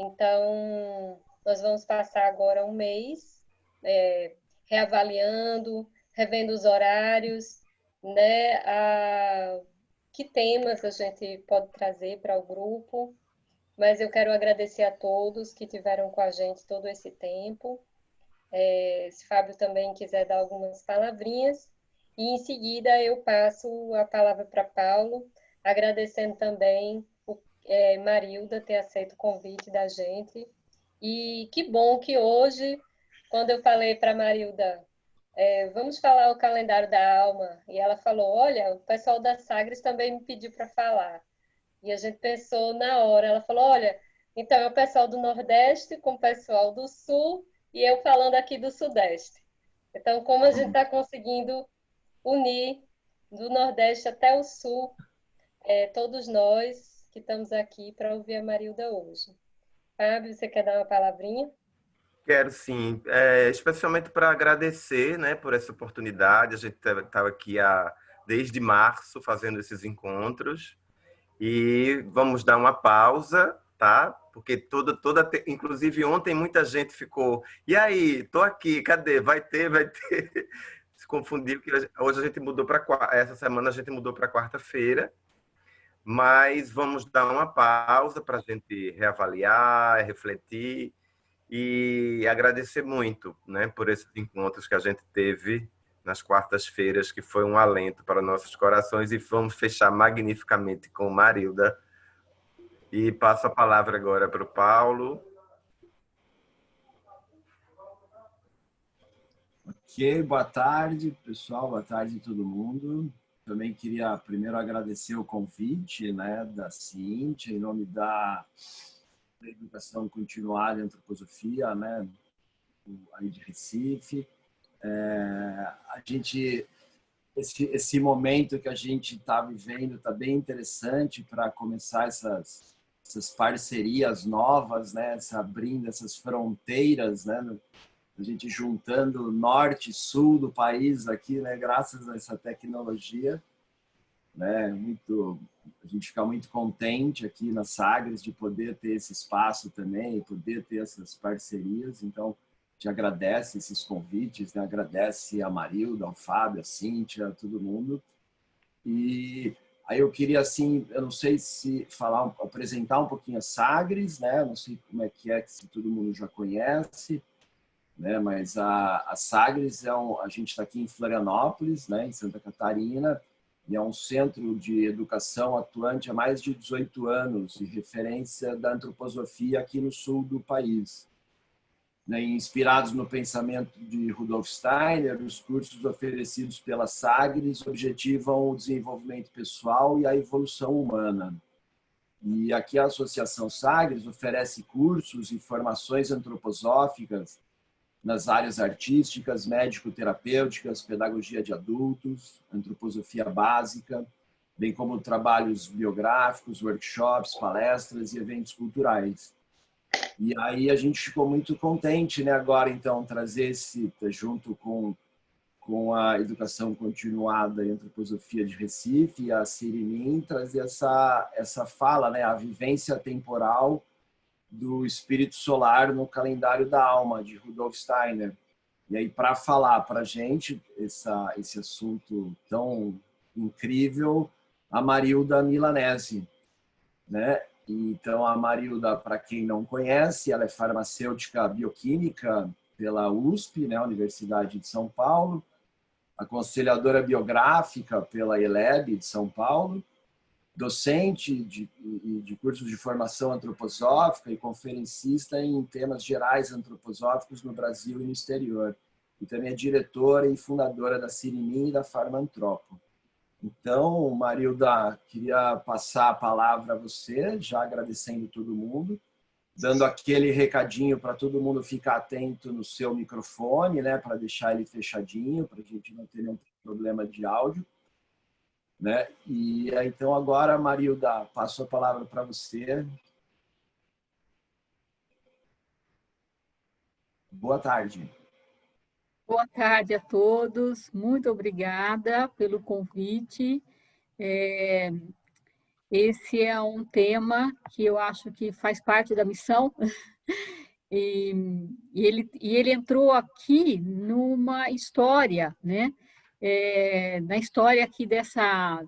Então, nós vamos passar agora um mês reavaliando, revendo os horários, né? Que temas a gente pode trazer para o grupo. Mas eu quero agradecer a todos que tiveram com a gente todo esse tempo. Se Fábio também quiser dar algumas palavrinhas. E em seguida eu passo a palavra para Paulo, agradecendo também Marilda ter aceito o convite da gente. E que bom que hoje, quando eu falei para Marilda, vamos falar o calendário da alma, e ela falou, olha, o pessoal da Sagres também me pediu para falar. E a gente pensou na hora, ela falou, olha, então é o pessoal do Nordeste com o pessoal do Sul e eu falando aqui do Sudeste. Então, como a gente está conseguindo unir do Nordeste até o Sul, todos nós que estamos aqui para ouvir a Marilda hoje. Fábio, você quer dar uma palavrinha? Quero sim, especialmente para agradecer, né, por essa oportunidade. A gente estava aqui desde março fazendo esses encontros e vamos dar uma pausa, tá? Porque inclusive ontem muita gente ficou, e aí, tô aqui, cadê? Vai ter, vai ter. Se confundiu que hoje a gente mudou para essa semana a gente mudou para quarta-feira, mas vamos dar uma pausa para a gente reavaliar, refletir e agradecer muito, né, por esses encontros que a gente teve nas quartas-feiras, que foi um alento para nossos corações, e vamos fechar magnificamente com Marilda. E passo a palavra agora para o Paulo. Ok, boa tarde, pessoal, boa tarde a todo mundo. Também queria primeiro agradecer o convite, né, da Cíntia, em nome da Educação Continuada em Antroposofia, né, aí de Recife. A gente, esse momento que a gente está vivendo está bem interessante para começar essas parcerias novas, né, abrindo essas fronteiras, né, a gente juntando norte e sul do país aqui, né, graças a essa tecnologia, né, a gente fica muito contente aqui na Sagres de poder ter esse espaço também, poder ter essas parcerias. Então, te agradece esses convites, né, agradece a Marilda, ao Fábio, a Cíntia, a todo mundo. E aí eu queria, assim, eu não sei se apresentar um pouquinho a Sagres, né, não sei como é que se todo mundo já conhece, né? Mas a Sagres a gente está aqui em Florianópolis, né, em Santa Catarina, e é um centro de educação atuante há mais de 18 anos e referência da antroposofia aqui no sul do país. Né, inspirados no pensamento de Rudolf Steiner, os cursos oferecidos pela Sagres objetivam o desenvolvimento pessoal e a evolução humana. E aqui a Associação Sagres oferece cursos e formações antroposóficas nas áreas artísticas, médico-terapêuticas, pedagogia de adultos, antroposofia básica, bem como trabalhos biográficos, workshops, palestras e eventos culturais. E aí a gente ficou muito contente, né, agora, então, trazer junto com a Educação Continuada em Antroposofia de Recife e a Sirimin, trazer essa fala, né, a vivência temporal do espírito solar no calendário da alma, de Rudolf Steiner. E aí, para falar para a gente esse assunto tão incrível, a Marilda Milanese, né? Então, a Marilda, para quem não conhece, ela é farmacêutica bioquímica pela USP, né, Universidade de São Paulo, aconselhadora biográfica pela ELEB de São Paulo, docente de cursos de formação antroposófica e conferencista em temas gerais antroposóficos no Brasil e no exterior. E também é diretora e fundadora da Sirimin e da Farmantropo. Então, Marilda, queria passar a palavra a você, já agradecendo todo mundo, dando aquele recadinho para todo mundo ficar atento no seu microfone, né, para deixar ele fechadinho, para a gente não ter nenhum problema de áudio. Né? E então agora, Marilda, passo a palavra para você. Boa tarde. Boa tarde a todos, muito obrigada pelo convite. esse é um tema que eu acho que faz parte da missão. E ele entrou aqui numa história, né? Na história aqui dessa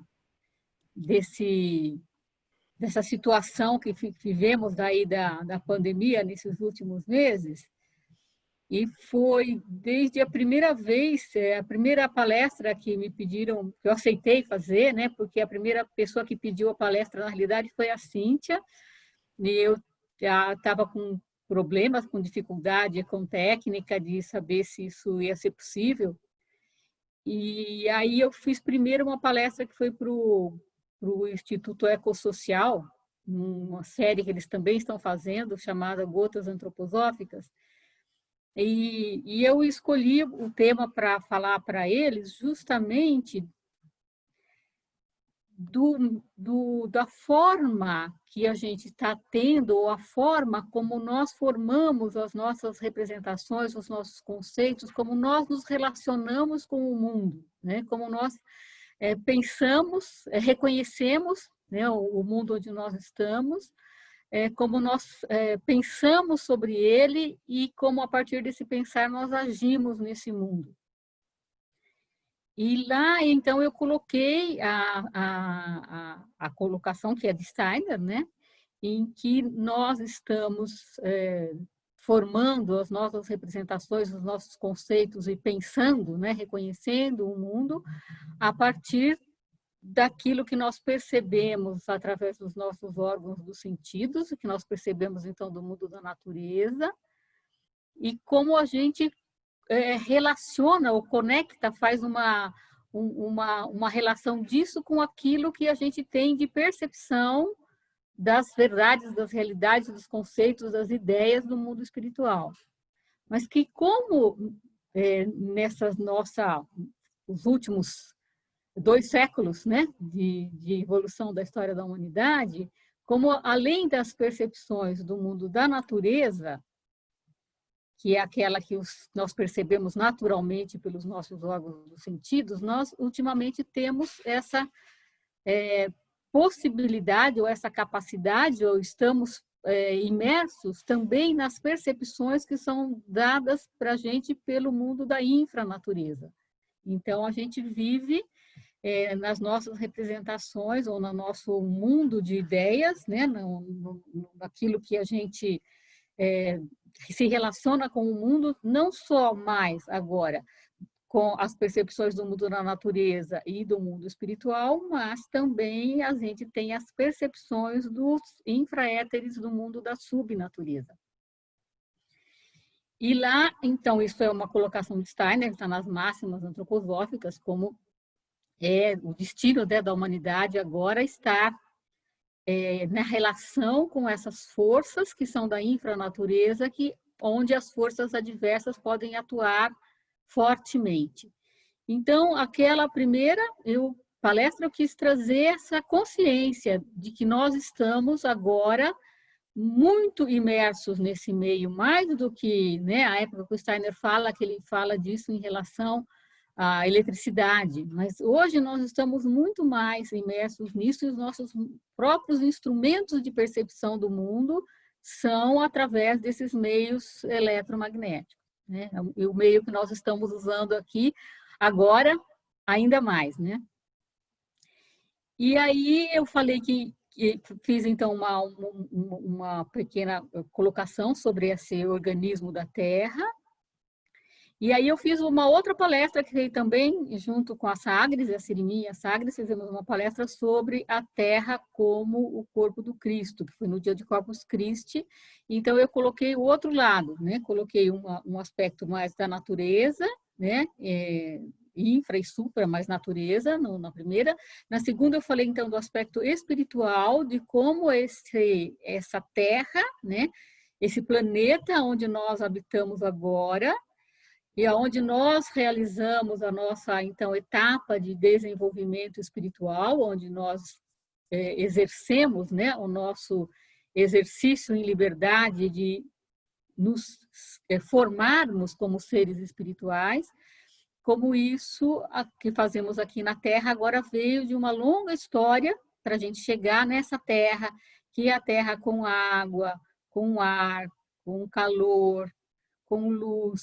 situação que vivemos daí da pandemia nesses últimos meses. E foi desde a primeira vez, a primeira palestra que me pediram, que eu aceitei fazer, né? Porque a primeira pessoa que pediu a palestra, na realidade, foi a Cíntia. E eu já estava com problemas, com dificuldade, com técnica de saber se isso ia ser possível. E aí eu fiz primeiro uma palestra que foi para o Instituto Ecossocial, uma série que eles também estão fazendo, chamada Gotas Antroposóficas. E eu escolhi o tema para falar para eles justamente da forma que a gente está tendo, ou a forma como nós formamos as nossas representações, os nossos conceitos, como nós nos relacionamos com o mundo, né? Como nós pensamos, reconhecemos, né, o mundo onde nós estamos, como nós pensamos sobre ele e como, a partir desse pensar, nós agimos nesse mundo. E lá, então, eu coloquei a colocação, que é de Steiner, né, em que nós estamos formando as nossas representações, os nossos conceitos e pensando, né, reconhecendo o mundo a partir daquilo que nós percebemos através dos nossos órgãos dos sentidos, que nós percebemos, então, do mundo da natureza, e como a gente relaciona ou conecta, faz uma relação disso com aquilo que a gente tem de percepção das verdades, das realidades, dos conceitos, das ideias do mundo espiritual. Mas que como os últimos 2 séculos, né, de evolução da história da humanidade, como além das percepções do mundo da natureza, que é aquela que nós percebemos naturalmente pelos nossos órgãos dos sentidos, nós ultimamente temos essa possibilidade ou essa capacidade, ou estamos imersos também nas percepções que são dadas para a gente pelo mundo da infranatureza. Então, a gente vive nas nossas representações ou no nosso mundo de ideias, né, naquilo que a gente se relaciona com o mundo, não só mais agora com as percepções do mundo da natureza e do mundo espiritual, mas também a gente tem as percepções dos infraéteres do mundo da subnatureza. E lá, então, isso é uma colocação de Steiner, está nas máximas antroposóficas, como o destino da humanidade agora está na relação com essas forças que são da infranatureza, onde as forças adversas podem atuar fortemente. Então, aquela primeira palestra, eu quis trazer essa consciência de que nós estamos agora muito imersos nesse meio, mais do que, né, a época que o Steiner fala, que ele fala disso em relação à eletricidade, mas hoje nós estamos muito mais imersos nisso, e os nossos próprios instrumentos de percepção do mundo são através desses meios eletromagnéticos, né? E o meio que nós estamos usando aqui agora, ainda mais, né? E aí eu falei que fiz, então, uma pequena colocação sobre esse organismo da Terra. E aí eu fiz uma outra palestra que veio também, junto com a Sagres, a Siriminha e a Sagres, fizemos uma palestra sobre a Terra como o corpo do Cristo, que foi no dia de Corpus Christi. Então eu coloquei o outro lado, né? Coloquei um aspecto mais da natureza, né? Infra e supra, mais natureza, na primeira. Na segunda eu falei, então, do aspecto espiritual, de como essa Terra, né? Esse planeta onde nós habitamos agora, e aonde nós realizamos a nossa, então, etapa de desenvolvimento espiritual, onde nós exercemos, né, o nosso exercício em liberdade de nos formarmos como seres espirituais, como isso que fazemos aqui na Terra agora veio de uma longa história, para a gente chegar nessa Terra, que é a Terra com água, com ar, com calor, com luz,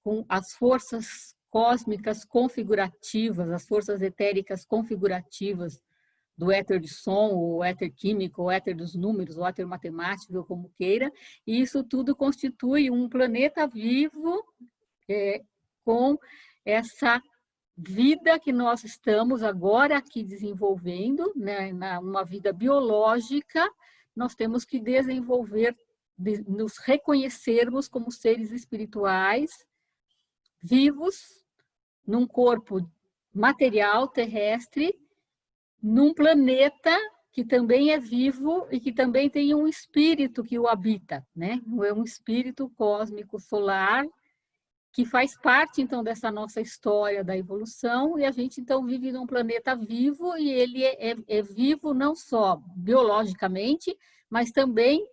com as forças cósmicas configurativas, as forças etéricas configurativas do éter de som, o éter químico, o éter dos números, o éter matemático, como queira, e isso tudo constitui um planeta vivo com essa vida que nós estamos agora aqui desenvolvendo, né, uma vida biológica. Nós temos que desenvolver, nos reconhecermos como seres espirituais, vivos, num corpo material terrestre, num planeta que também é vivo e que também tem um espírito que o habita, né? É um espírito cósmico solar que faz parte, então, dessa nossa história da evolução, e a gente, então, vive num planeta vivo, e ele é vivo não só biologicamente, mas também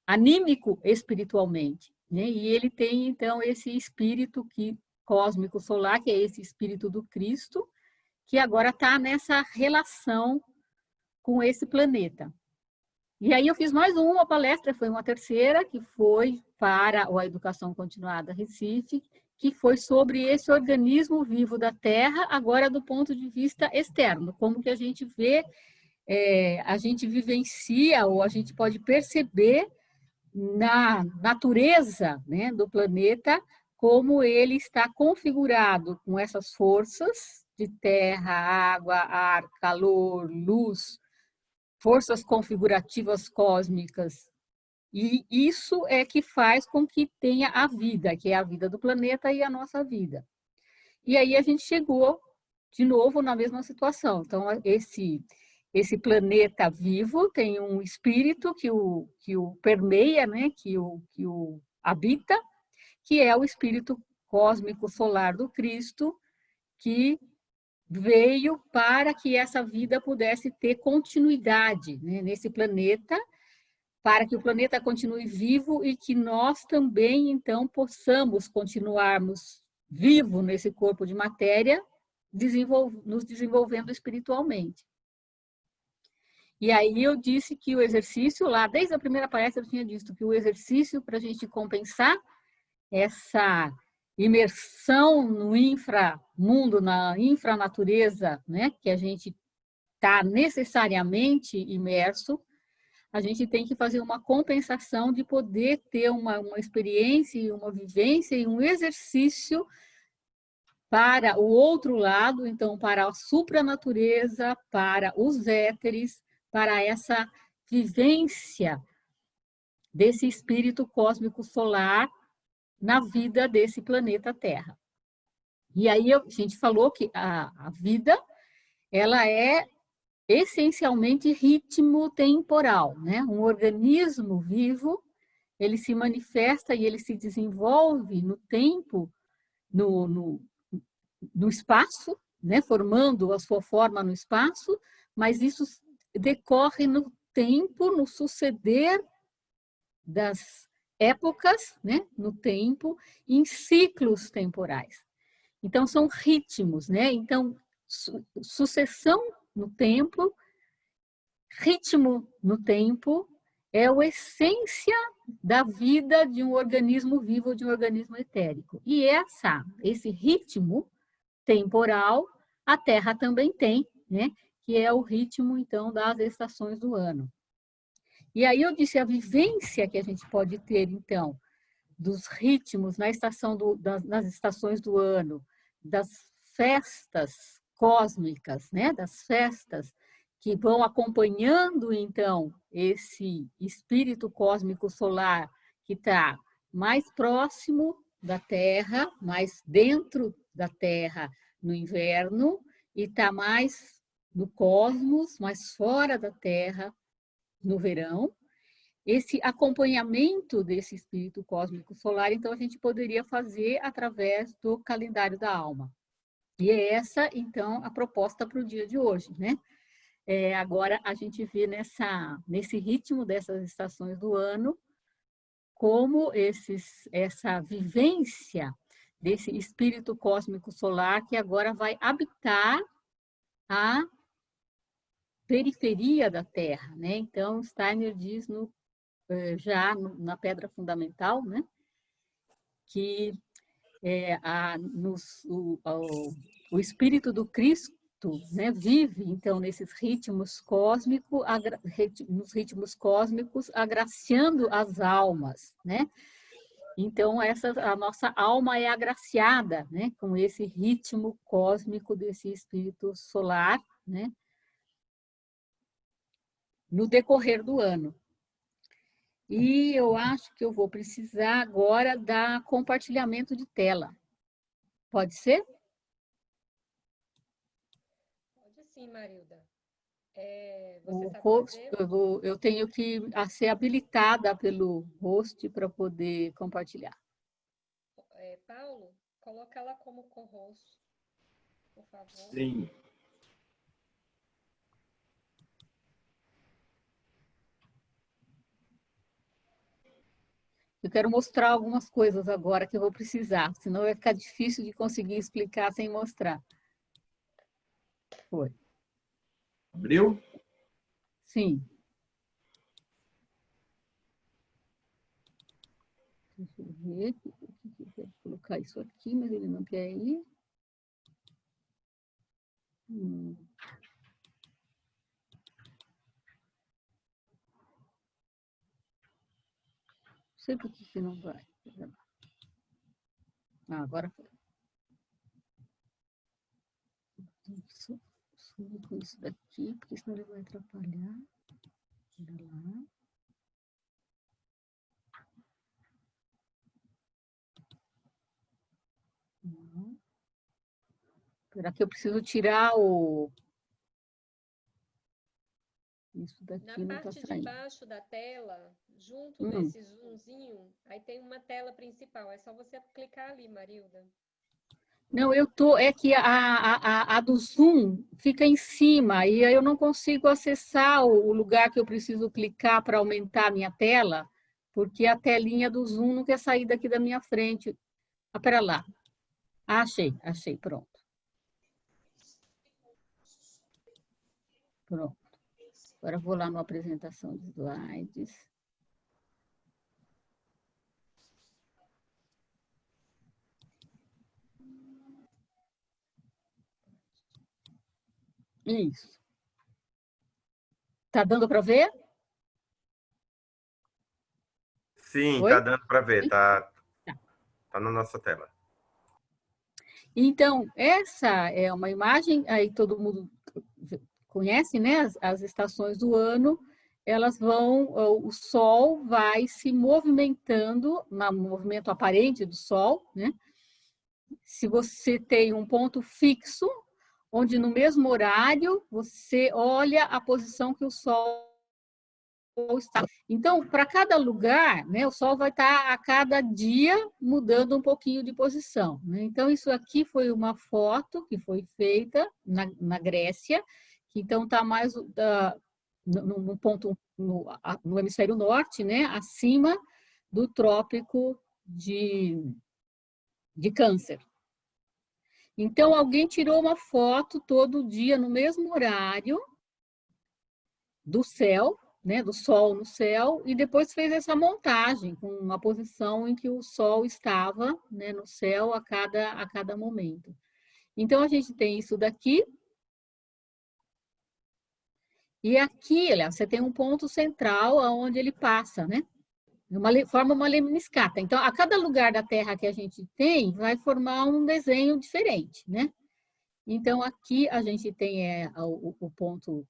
anímico espiritualmente, né? E ele tem, então, esse espírito cósmico solar, que é esse espírito do Cristo, que agora está nessa relação com esse planeta. E aí eu fiz mais uma palestra, foi uma terceira, que foi para a Educação Continuada Recife, que foi sobre esse organismo vivo da Terra, agora do ponto de vista externo, como que a gente vê, a gente vivencia, ou a gente pode perceber na natureza, né, do planeta, como ele está configurado com essas forças de terra, água, ar, calor, luz, forças configurativas cósmicas. E isso é que faz com que tenha a vida, que é a vida do planeta e a nossa vida. E aí a gente chegou de novo na mesma situação. Então, esse planeta vivo tem um espírito que o permeia, né? que o habita, que é o espírito cósmico solar do Cristo, que veio para que essa vida pudesse ter continuidade, né, nesse planeta, para que o planeta continue vivo e que nós também, então, possamos continuarmos vivos nesse corpo de matéria, nos desenvolvendo espiritualmente. E aí eu disse que o exercício lá, desde a primeira palestra eu tinha dito que o exercício para a gente compensar essa imersão no inframundo, na infranatureza, né, que a gente está necessariamente imerso, a gente tem que fazer uma compensação de poder ter uma experiência, uma vivência e um exercício para o outro lado, então, para a supranatureza, para os éteres, para essa vivência desse espírito cósmico solar na vida desse planeta Terra. E aí a gente falou que a vida, ela é essencialmente ritmo temporal, né? Um organismo vivo, ele se manifesta e ele se desenvolve no tempo, no espaço, né? Formando a sua forma no espaço, mas isso decorre no tempo, no suceder das épocas, né, no tempo, em ciclos temporais. Então, são ritmos, né? Então, sucessão no tempo, ritmo no tempo, é a essência da vida de um organismo vivo, de um organismo etérico. E esse ritmo temporal, a Terra também tem, né? Que é o ritmo, então, das estações do ano. E aí eu disse a vivência que a gente pode ter, então, dos ritmos nas estações do ano, das festas cósmicas, né? Das festas que vão acompanhando, então, esse espírito cósmico solar que está mais próximo da Terra, mais dentro da Terra no inverno, e está mais no cosmos, mais fora da Terra no verão. Esse acompanhamento desse espírito cósmico solar, então, a gente poderia fazer através do calendário da alma. E é essa, então, a proposta para o dia de hoje, né? Agora, a gente vê nesse ritmo dessas estações do ano, como essa vivência desse espírito cósmico solar que agora vai habitar periferia da Terra, né? Então, Steiner diz na Pedra Fundamental, né? Que o espírito do Cristo, né, vive então nesses ritmos cósmicos, agraciando as almas, né? Então a nossa alma é agraciada, né, com esse ritmo cósmico desse espírito solar, né, no decorrer do ano. E eu acho que eu vou precisar agora dar compartilhamento de tela. Pode ser? Pode sim, Marilda. Eu tenho que ser habilitada pelo host para poder compartilhar. Paulo, coloca ela como co-host, por favor. Sim. Eu quero mostrar algumas coisas agora que eu vou precisar, senão vai ficar difícil de conseguir explicar sem mostrar. Foi. Abriu? Sim. Deixa eu ver. Eu quero colocar isso aqui, mas ele não quer ir. Não sei por que não vai. Ah, agora foi. Sumir com isso daqui, porque senão ele vai atrapalhar. Olha lá. Será que eu preciso tirar o... Isso daqui não está saindo. Na parte de baixo da tela, junto desse zoomzinho, aí tem uma tela principal. É só você clicar ali, Marilda. Não, é que a do Zoom fica em cima e aí eu não consigo acessar o lugar que eu preciso clicar para aumentar a minha tela, porque a telinha do Zoom não quer sair daqui da minha frente. Ah, pera lá. Ah, achei, pronto. Pronto. Agora eu vou lá na apresentação de slides. Isso. Tá dando para ver? Sim, tá dando para ver, tá na nossa tela. Então, essa é uma imagem, aí todo mundo conhece, né? As estações do ano, elas vão, o Sol vai se movimentando, no movimento aparente do Sol, né? Se você tem um ponto fixo, onde no mesmo horário você olha a posição que o Sol está. Então, para cada lugar, né, o Sol vai estar a cada dia mudando um pouquinho de posição, né? Então, isso aqui foi uma foto que foi feita na Grécia, que então está mais no ponto no hemisfério norte, né, acima do trópico de Câncer. Então, alguém tirou uma foto todo dia, no mesmo horário, do céu, né, do Sol no céu, e depois fez essa montagem com uma posição em que o Sol estava, né, no céu a cada momento. Então, a gente tem isso daqui. E aqui, olha, você tem um ponto central onde ele passa, né? Forma uma lemniscata. Então, a cada lugar da Terra que a gente tem, vai formar um desenho diferente, né? Então, aqui a gente tem o ponto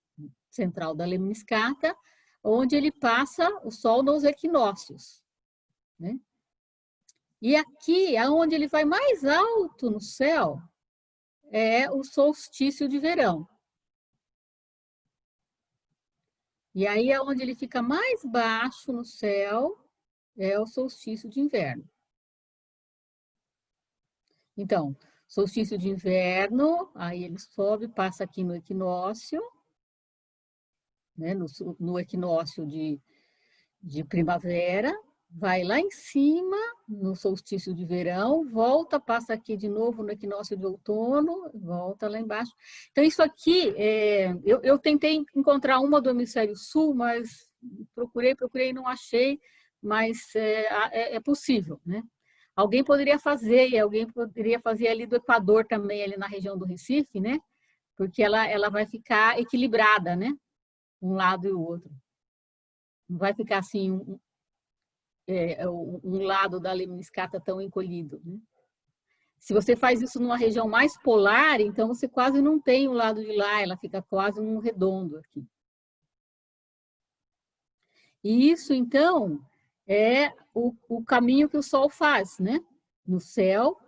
central da lemniscata, onde ele passa o Sol nos equinócios, né? E aqui, aonde ele vai mais alto no céu, é o solstício de verão. E aí, aonde ele fica mais baixo no céu, é o solstício de inverno. Então, solstício de inverno, aí ele sobe, passa aqui no equinócio, né, no equinócio de primavera, vai lá em cima, no solstício de verão, volta, passa aqui de novo no equinócio de outono, volta lá embaixo. Então, isso aqui, eu tentei encontrar uma do hemisfério sul, mas procurei, não achei, mas é possível, né? Alguém poderia fazer ali do Equador também, ali na região do Recife, né? Porque ela vai ficar equilibrada, né? Um lado e o outro. Não vai ficar assim, um lado da lemniscata tão encolhido, né? Se você faz isso numa região mais polar, então você quase não tem o lado de lá, ela fica quase um redondo aqui. E isso, então, é o caminho que o Sol faz, né? No céu.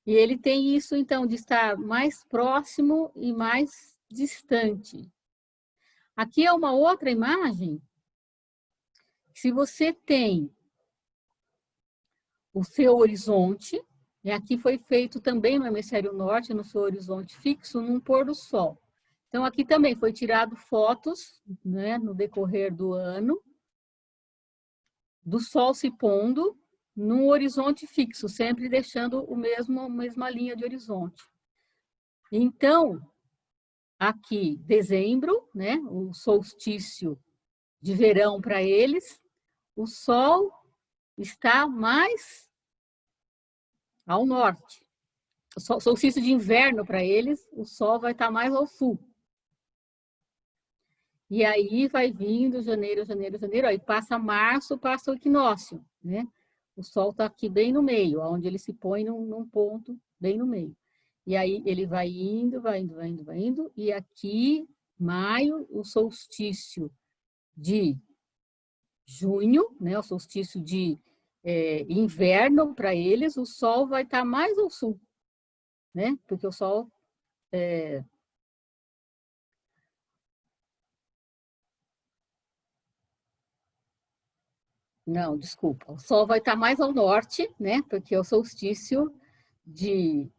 E ele tem isso, então, de estar mais próximo e mais distante. Aqui é uma outra imagem. Se você tem o seu horizonte, e aqui foi feito também no hemisfério norte, no seu horizonte fixo, num pôr do sol. Então, aqui também foi tirado fotos, né, no decorrer do ano, do sol se pondo num horizonte fixo, sempre deixando a mesma linha de horizonte. Então, aqui, dezembro, né, o solstício de verão para eles, o sol está mais ao norte. O solstício de inverno para eles, o sol vai estar mais ao sul. E aí vai vindo janeiro, aí passa março, passa o equinócio, né? O sol está aqui bem no meio, onde ele se põe num ponto bem no meio. E aí ele vai indo, e aqui, maio, o solstício de junho, né? O solstício de inverno para eles, o sol vai estar mais ao sul, né? Porque o sol não, desculpa. O Sol vai estar mais ao norte, né? Porque é o solstício de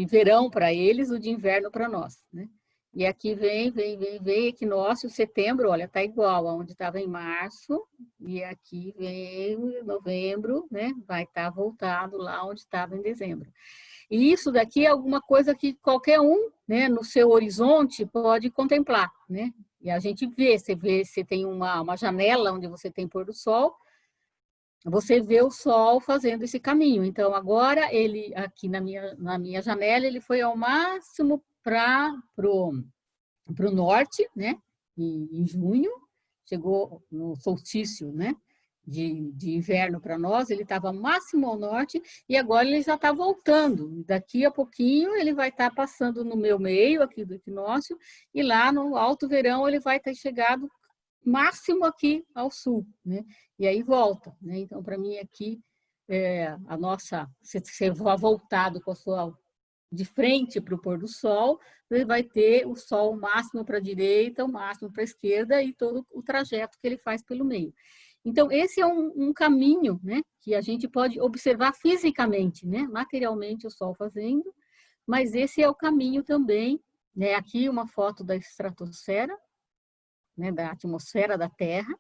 verão para eles, o de inverno para nós, né? E aqui vem, equinócio, setembro, olha, tá igual aonde estava em março, e aqui vem novembro, né? Vai estar voltado lá onde estava em dezembro. E isso daqui é alguma coisa que qualquer um, né, no seu horizonte pode contemplar, né? E a gente você tem uma janela onde você tem pôr do sol, você vê o sol fazendo esse caminho. Então, agora, ele aqui na minha janela, ele foi ao máximo para o norte, né? Em junho, chegou no solstício, né? De inverno para nós, ele estava máximo ao norte e agora ele já está voltando. Daqui a pouquinho ele vai estar passando no meu meio aqui do equinócio e lá no alto verão ele vai ter chegado máximo aqui ao sul, né? E aí volta, né? Então, para mim aqui, a nossa, você vai voltado com a sua de frente para o pôr do sol, ele vai ter o sol máximo para a direita, o máximo para a esquerda e todo o trajeto que ele faz pelo meio. Então, esse é um caminho, né, que a gente pode observar fisicamente, né, materialmente o sol fazendo, mas esse é o caminho também, né, aqui uma foto da estratosfera, né, da atmosfera da Terra,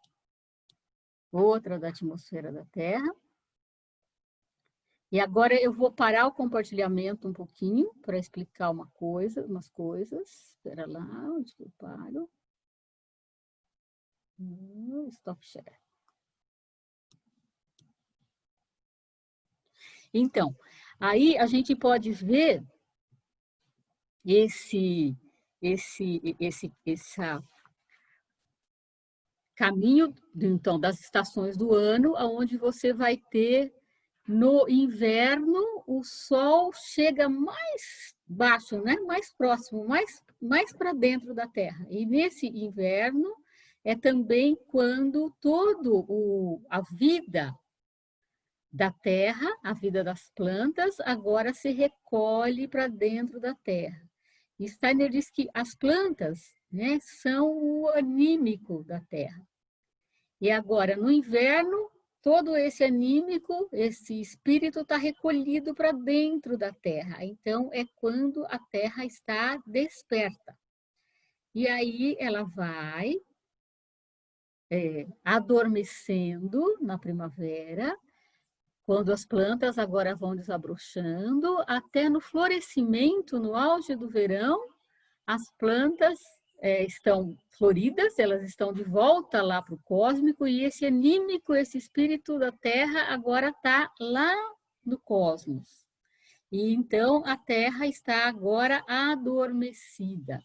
outra da atmosfera da Terra. E agora eu vou parar o compartilhamento um pouquinho para explicar umas coisas. Espera lá, onde que eu paro? Stop share. Então, aí a gente pode ver esse caminho, então, das estações do ano, onde você vai ter no inverno o sol chega mais baixo, né? Mais próximo, mais para dentro da Terra. E nesse inverno é também quando a vida da Terra, a vida das plantas, agora se recolhe para dentro da Terra. E Steiner diz que as plantas, né, são o anímico da Terra. E agora, no inverno, todo esse anímico, esse espírito está recolhido para dentro da Terra. Então, é quando a Terra está desperta. E aí ela vai adormecendo na primavera, quando as plantas agora vão desabrochando, até no florescimento, no auge do verão, as plantas estão floridas, elas estão de volta lá para o cósmico, e esse anímico, esse espírito da Terra, agora está lá no cosmos. E então a Terra está agora adormecida.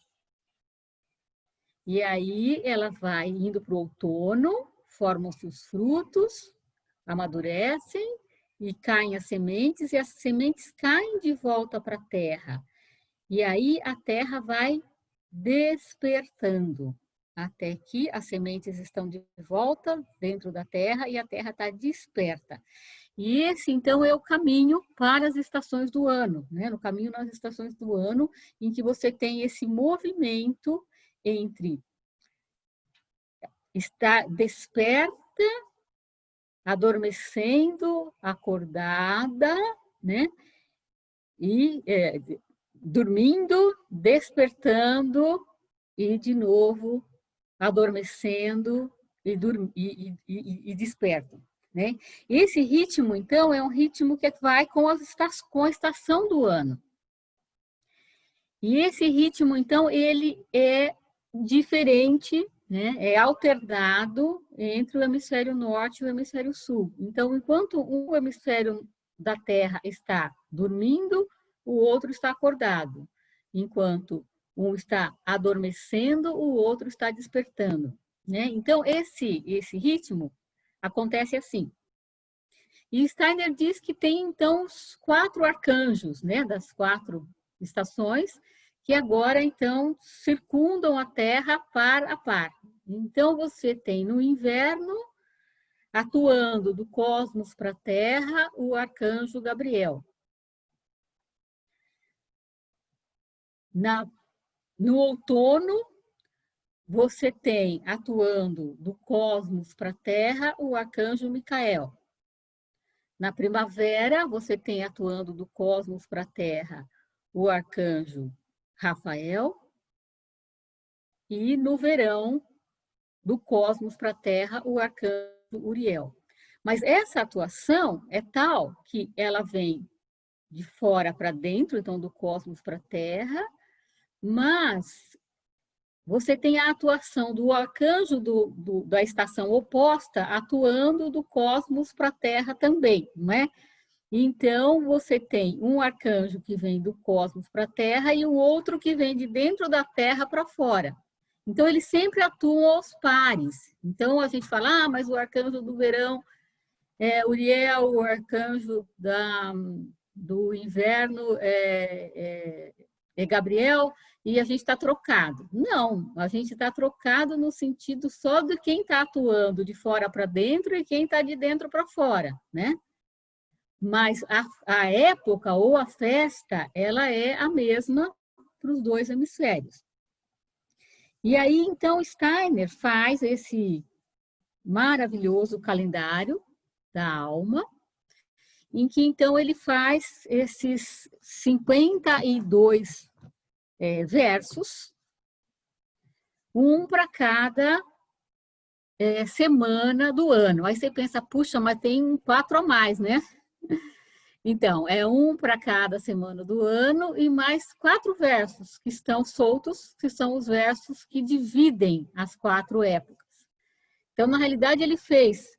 E aí ela vai indo para o outono, formam-se os frutos, amadurecem e caem as sementes, e as sementes caem de volta para a Terra. E aí a Terra vai despertando, até que as sementes estão de volta dentro da Terra e a Terra está desperta. E esse, então, é o caminho para as estações do ano, né? No caminho nas estações do ano, em que você tem esse movimento entre estar desperta, adormecendo, acordada, né? E dormindo, despertando e, de novo, adormecendo e desperto, né? Esse ritmo, então, é um ritmo que vai com a estação do ano. E esse ritmo, então, ele é diferente, né? É alternado entre o hemisfério norte e o hemisfério sul. Então, enquanto um hemisfério da Terra está dormindo, o outro está acordado. Enquanto um está adormecendo, o outro está despertando, né? Então, esse ritmo acontece assim. E Steiner diz que tem, então, os 4 arcanjos, né, das 4 estações, que agora, então, circundam a Terra par a par. Então, você tem no inverno, atuando do cosmos para a Terra, o arcanjo Gabriel. No outono, você tem, atuando do cosmos para a Terra, o arcanjo Micael. Na primavera, você tem, atuando do cosmos para a Terra, o arcanjo Rafael. E no verão, do cosmos para a Terra, o arcanjo Uriel. Mas essa atuação é tal que ela vem de fora para dentro, então do cosmos para a Terra, mas você tem a atuação do arcanjo da estação oposta atuando do cosmos para a Terra também, não é? Então, você tem um arcanjo que vem do cosmos para a Terra e o outro que vem de dentro da Terra para fora. Então, eles sempre atuam aos pares. Então, a gente fala, mas o arcanjo do verão é Uriel, o arcanjo do inverno é Gabriel, e a gente está trocado. Não, a gente está trocado no sentido só de quem está atuando de fora para dentro e quem está de dentro para fora, né? Mas a época ou a festa, ela é a mesma para os 2 hemisférios. E aí, então, Steiner faz esse maravilhoso calendário da alma, em que, então, ele faz esses 52 versos, um para cada semana do ano. Aí você pensa, puxa, mas tem 4 a mais, né? Então, é um para cada semana do ano e mais 4 versos que estão soltos, que são os versos que dividem as 4 épocas. Então, na realidade, ele fez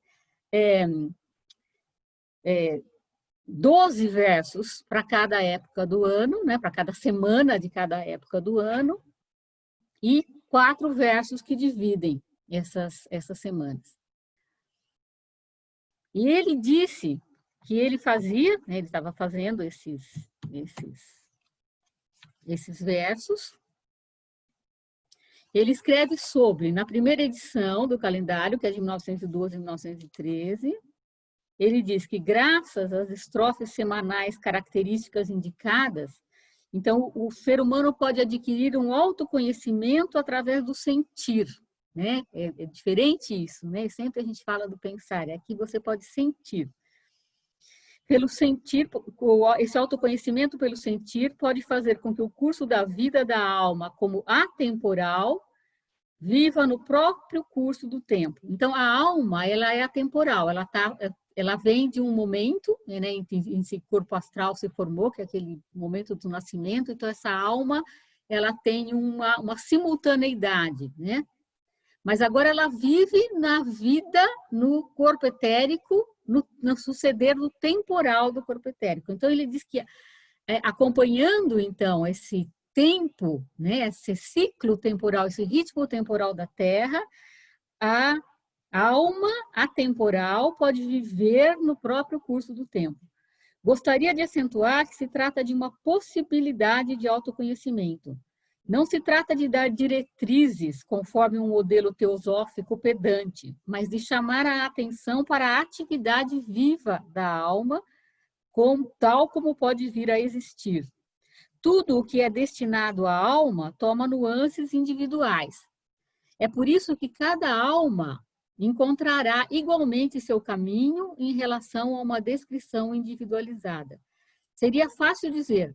12 versos para cada época do ano, né, para cada semana de cada época do ano, e 4 versos que dividem essas semanas. E ele disse que ele fazia, né, ele estava fazendo esses versos. Ele escreve sobre, na primeira edição do calendário, que é de 1912 e 1913, ele diz que, graças às estrofes semanais características indicadas, então o ser humano pode adquirir um autoconhecimento através do sentir, né? É diferente isso, né? Sempre a gente fala do pensar, aqui você pode sentir. Pelo sentir, esse autoconhecimento pelo sentir pode fazer com que o curso da vida da alma, como atemporal, viva no próprio curso do tempo. Então, a alma, ela é atemporal, ela vem de um momento, né, em que esse corpo astral se formou, que é aquele momento do nascimento. Então, essa alma, ela tem uma simultaneidade, né? Mas agora ela vive na vida, no corpo etérico, no suceder do temporal do corpo etérico. Então, ele diz que, acompanhando, então, esse tempo, né, esse ciclo temporal, esse ritmo temporal da Terra, a alma atemporal pode viver no próprio curso do tempo. Gostaria de acentuar que se trata de uma possibilidade de autoconhecimento. Não se trata de dar diretrizes conforme um modelo teosófico pedante, mas de chamar a atenção para a atividade viva da alma, tal como pode vir a existir. Tudo o que é destinado à alma toma nuances individuais. É por isso que cada alma encontrará igualmente seu caminho em relação a uma descrição individualizada. Seria fácil dizer: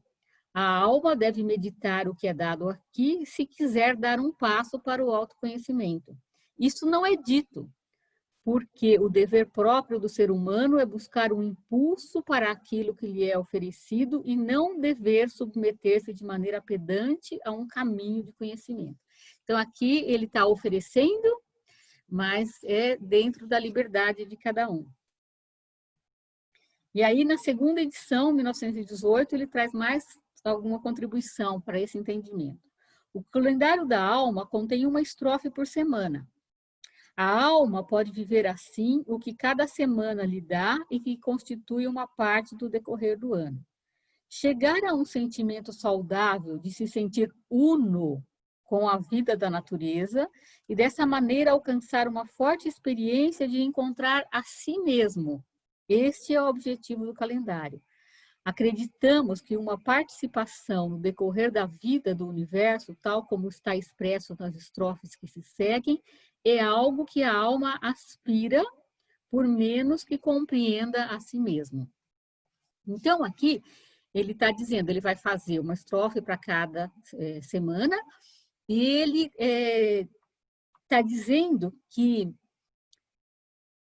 a alma deve meditar o que é dado aqui se quiser dar um passo para o autoconhecimento. Isso não é dito, porque o dever próprio do ser humano é buscar um impulso para aquilo que lhe é oferecido e não dever submeter-se de maneira pedante a um caminho de conhecimento. Então, aqui ele está oferecendo, mas é dentro da liberdade de cada um. E aí, na segunda edição, 1918, ele traz mais alguma contribuição para esse entendimento. O calendário da alma contém uma estrofe por semana. A alma pode viver assim o que cada semana lhe dá e que constitui uma parte do decorrer do ano. Chegar a um sentimento saudável de se sentir uno com a vida da natureza e dessa maneira alcançar uma forte experiência de encontrar a si mesmo. Este é o objetivo do calendário. Acreditamos que uma participação no decorrer da vida do universo, tal como está expresso nas estrofes que se seguem, é algo que a alma aspira, por menos que compreenda a si mesmo. Então, aqui, ele está dizendo, ele vai fazer uma estrofe para cada semana, e ele está dizendo que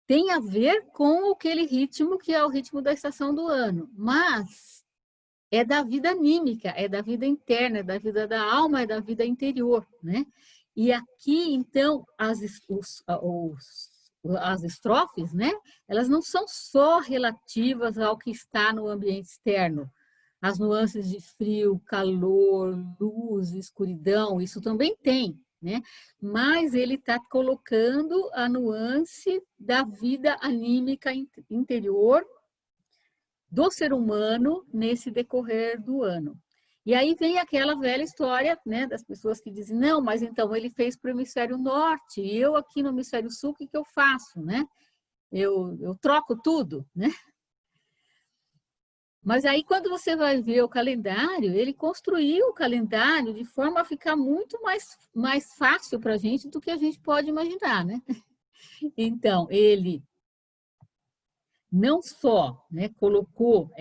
tem a ver com aquele ritmo que é o ritmo da estação do ano, mas é da vida anímica, é da vida interna, é da vida da alma, é da vida interior, né? E aqui, então, as estrofes, né? Elas não são só relativas ao que está no ambiente externo, as nuances de frio, calor, luz, escuridão, isso também tem, né? Mas ele está colocando a nuance da vida anímica interior do ser humano nesse decorrer do ano. E aí vem aquela velha história, né, das pessoas que dizem, não, mas então ele fez para o hemisfério norte, e eu aqui no hemisfério sul, o que eu faço, né? Eu troco tudo, né? Mas aí, quando você vai ver o calendário, ele construiu o calendário de forma a ficar muito mais fácil para a gente do que a gente pode imaginar, né? Então, ele não só, né, colocou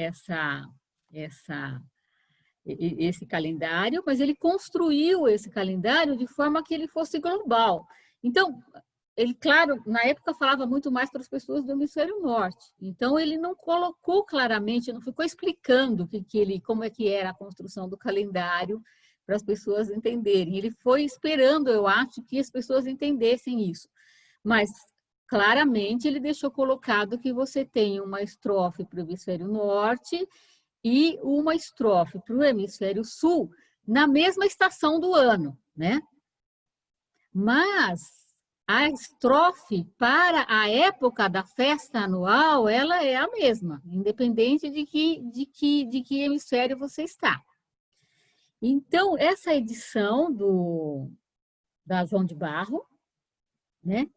esse calendário, mas ele construiu esse calendário de forma que ele fosse global. Então, ele, claro, na época falava muito mais para as pessoas do hemisfério norte. Então, ele não colocou claramente, não ficou explicando como é que era a construção do calendário para as pessoas entenderem. Ele foi esperando, eu acho, que as pessoas entendessem isso. Mas, claramente, ele deixou colocado que você tem uma estrofe para o hemisfério norte e uma estrofe para o hemisfério sul na mesma estação do ano, né? Mas a estrofe para a época da festa anual, ela é a mesma, independente de que hemisfério você está. Então, essa edição da João de Barro, né,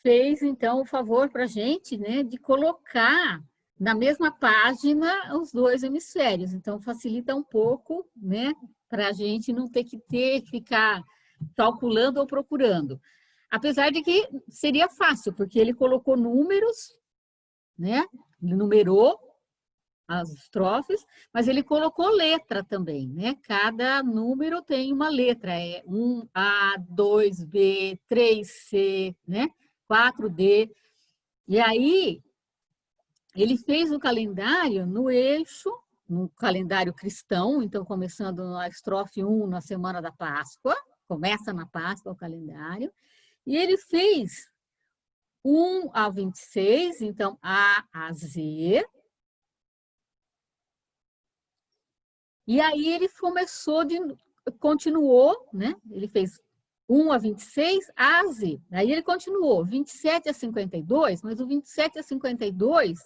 fez, então, o favor para a gente, né, de colocar na mesma página os dois hemisférios. Então, facilita um pouco, né, para a gente não ter que ficar calculando ou procurando. Apesar de que seria fácil, porque ele colocou números, né? Ele numerou as estrofes, mas ele colocou letra também, né? Cada número tem uma letra, é 1A, 2B, 3C, né? 4D. E aí, ele fez o calendário no eixo, no calendário cristão, então começando na estrofe 1, na semana da Páscoa, começa na Páscoa o calendário, e ele fez 1 a 26, então A a Z. E aí ele continuou, né? Ele fez 1 a 26, A a Z. Aí ele continuou, 27 a 52, mas o 27 a 52,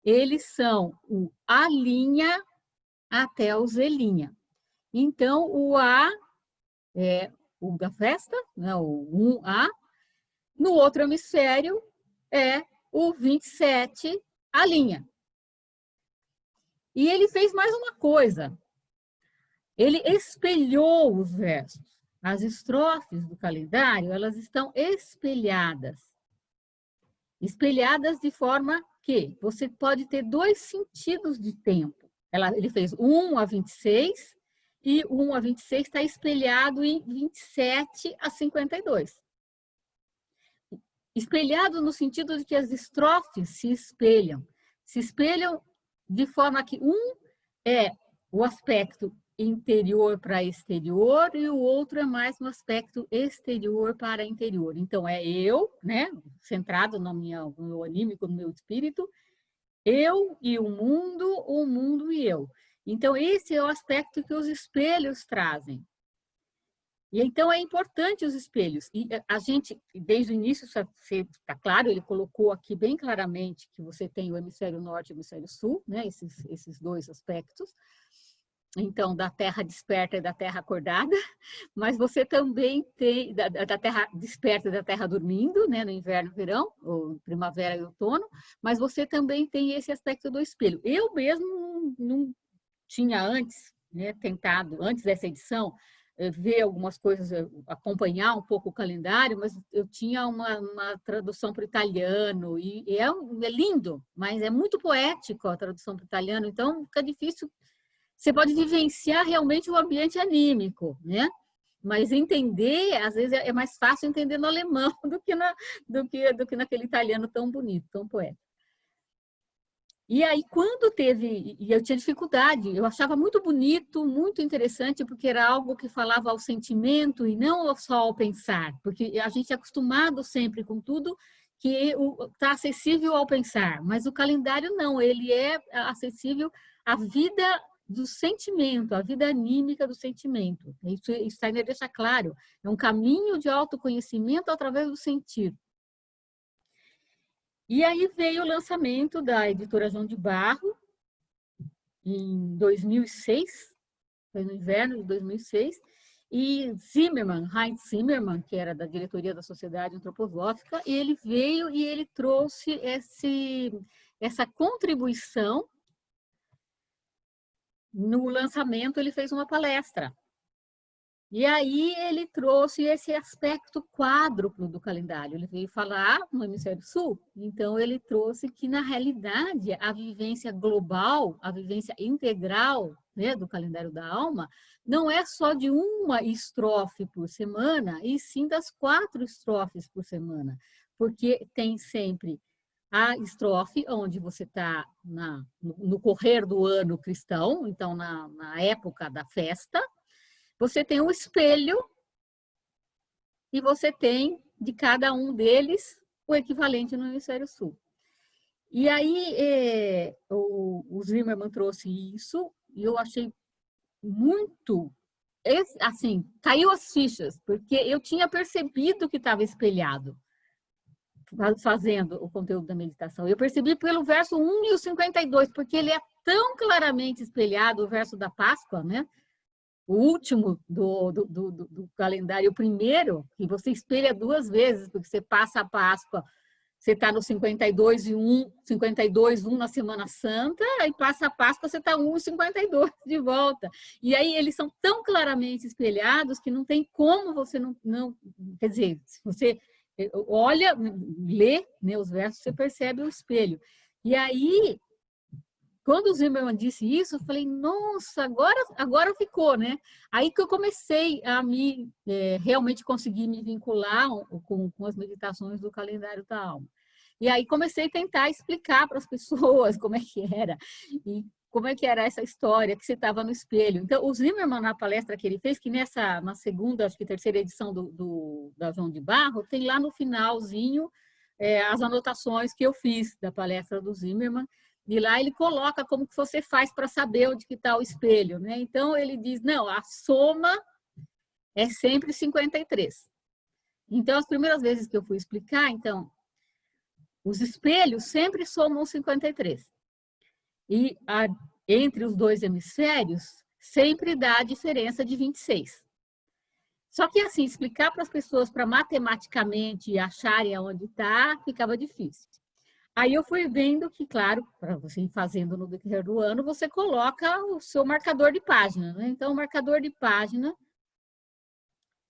eles são o A' até o Z'. Então, o A é o da festa, né? O 1A. No outro hemisfério é o 27, A'. E ele fez mais uma coisa. Ele espelhou os versos. As estrofes do calendário, elas estão espelhadas. Espelhadas de forma que você pode ter dois sentidos de tempo. Ele fez 1 a 26 e 1 a 26 está espelhado em 27 a 52. Espelhado no sentido de que as estrofes se espelham. Se espelham de forma que um é o aspecto interior para exterior e o outro é mais um aspecto exterior para interior. Então, é eu, né, centrado no meu anímico, no meu espírito, eu e o mundo e eu. Então, esse é o aspecto que os espelhos trazem. E então é importante os espelhos. E a gente, desde o início, está claro, ele colocou aqui bem claramente que você tem o hemisfério norte e o hemisfério sul, né, esses dois aspectos. Então, da terra desperta e da terra acordada, mas você também tem da terra desperta e da terra dormindo, né, no inverno e verão, ou primavera e outono, mas você também tem esse aspecto do espelho. Eu mesmo não tinha antes, né, tentado, antes dessa edição, ver algumas coisas, acompanhar um pouco o calendário, mas eu tinha uma tradução para o italiano, e é lindo, mas é muito poético a tradução para o italiano, então fica difícil. Você pode vivenciar realmente o ambiente anímico, né? Mas entender, às vezes, é mais fácil entender no alemão do que naquele italiano tão bonito, tão poético. E aí, quando teve... E eu tinha dificuldade, eu achava muito bonito, muito interessante, porque era algo que falava ao sentimento e não só ao pensar. Porque a gente é acostumado sempre com tudo que está acessível ao pensar. Mas o calendário não, ele é acessível à vida do sentimento, a vida anímica do sentimento. Isso Steiner deixa claro. É um caminho de autoconhecimento através do sentir. E aí veio o lançamento da editora João de Barro, em 2006, foi no inverno de 2006, e Heinz Zimmermann, que era da diretoria da Sociedade Antroposófica, ele veio e ele trouxe essa contribuição. No lançamento, ele fez uma palestra. E aí ele trouxe esse aspecto quádruplo do calendário. Ele veio falar no hemisfério sul, então ele trouxe que, na realidade, a vivência global, a vivência integral, né, do calendário da alma, não é só de uma estrofe por semana, e sim das 4 estrofes por semana, porque tem sempre a estrofe, onde você está no correr do ano cristão, então na época da festa. Você tem um espelho e você tem, de cada um deles, o equivalente no hemisfério sul. E aí, o Zimmermann trouxe isso e eu achei muito... Assim, caiu as fichas, porque eu tinha percebido que estava espelhado fazendo o conteúdo da meditação. Eu percebi pelo verso 1 e o 52, porque ele é tão claramente espelhado, o verso da Páscoa, né? O último do calendário, o primeiro, que você espelha 2 vezes, porque você passa a Páscoa, você está no 52 e 1, 52, 1 na Semana Santa, aí passa a Páscoa, você está 1 e 52 de volta. E aí eles são tão claramente espelhados que não tem como você não quer dizer, se você olha, lê, né, os versos, você percebe o espelho. E aí quando o Zimmermann disse isso, eu falei, nossa, agora ficou, né? Aí que eu comecei a realmente conseguir me vincular com as meditações do calendário da alma. E aí comecei a tentar explicar para as pessoas como é que era, e como é que era essa história, que você estava no espelho. Então, o Zimmermann, na palestra que ele fez, que na segunda, acho que terceira edição da João de Barro, tem lá no finalzinho as anotações que eu fiz da palestra do Zimmermann, e lá ele coloca como que você faz para saber onde que está o espelho, né? Então, ele diz, não, a soma é sempre 53. Então, as primeiras vezes que eu fui explicar, então, os espelhos sempre somam 53. E entre os dois hemisférios, sempre dá a diferença de 26. Só que, assim, explicar para as pessoas, para matematicamente acharem aonde está, ficava difícil. Aí eu fui vendo que, claro, para você ir fazendo no decorrer do ano, você coloca o seu marcador de página, né? Então, o marcador de página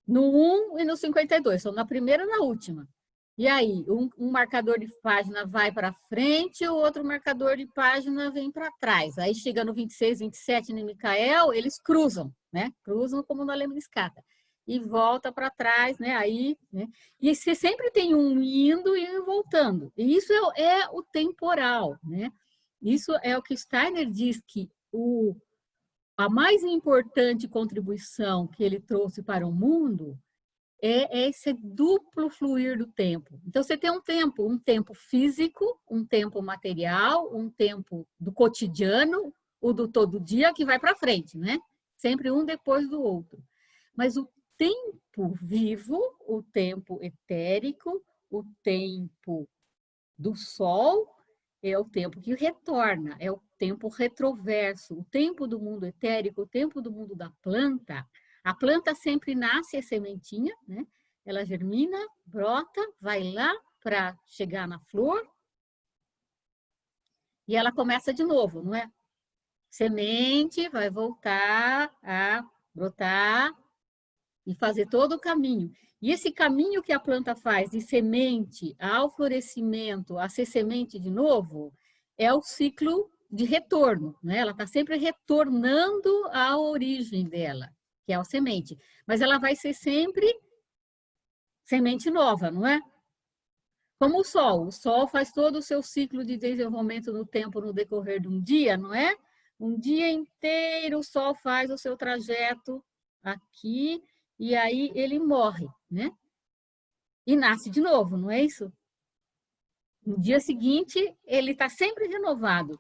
no 1 e no 52, são na primeira e na última. E aí, um marcador de página vai para frente, o outro marcador de página vem para trás. Aí chega no 26, 27, no Micael, eles cruzam, né? Cruzam como na Lemniscata. E volta para trás, né? Aí, né? E você sempre tem um indo e um voltando. E isso é o temporal, né? Isso é o que Steiner diz que a mais importante contribuição que ele trouxe para o mundo é esse duplo fluir do tempo. Então, você tem um tempo físico, um tempo material, um tempo do cotidiano, o do todo dia, que vai para frente, né? Sempre um depois do outro. Mas o tempo vivo, o tempo etérico, o tempo do sol, é o tempo que retorna, é o tempo retroverso, o tempo do mundo etérico, o tempo do mundo da planta. A planta sempre nasce a sementinha, né? Ela germina, brota, vai lá para chegar na flor e ela começa de novo, não é? Semente vai voltar a brotar e fazer todo o caminho. E esse caminho que a planta faz de semente ao florescimento, a ser semente de novo, é o ciclo de retorno, né? Ela está sempre retornando à origem dela, que é a semente. Mas ela vai ser sempre semente nova, não é? Como o Sol faz todo o seu ciclo de desenvolvimento no tempo, no decorrer de um dia, não é? Um dia inteiro o Sol faz o seu trajeto aqui, e aí ele morre, né? E nasce de novo, não é isso? No dia seguinte, ele está sempre renovado.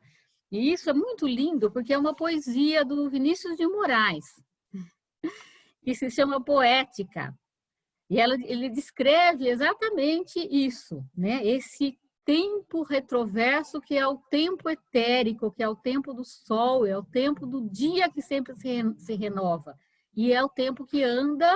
E isso é muito lindo, porque é uma poesia do Vinícius de Moraes, que se chama Poética. E ele descreve exatamente isso, né? Esse tempo retroverso, que é o tempo etérico, que é o tempo do sol, é o tempo do dia que sempre se renova. E é o tempo que anda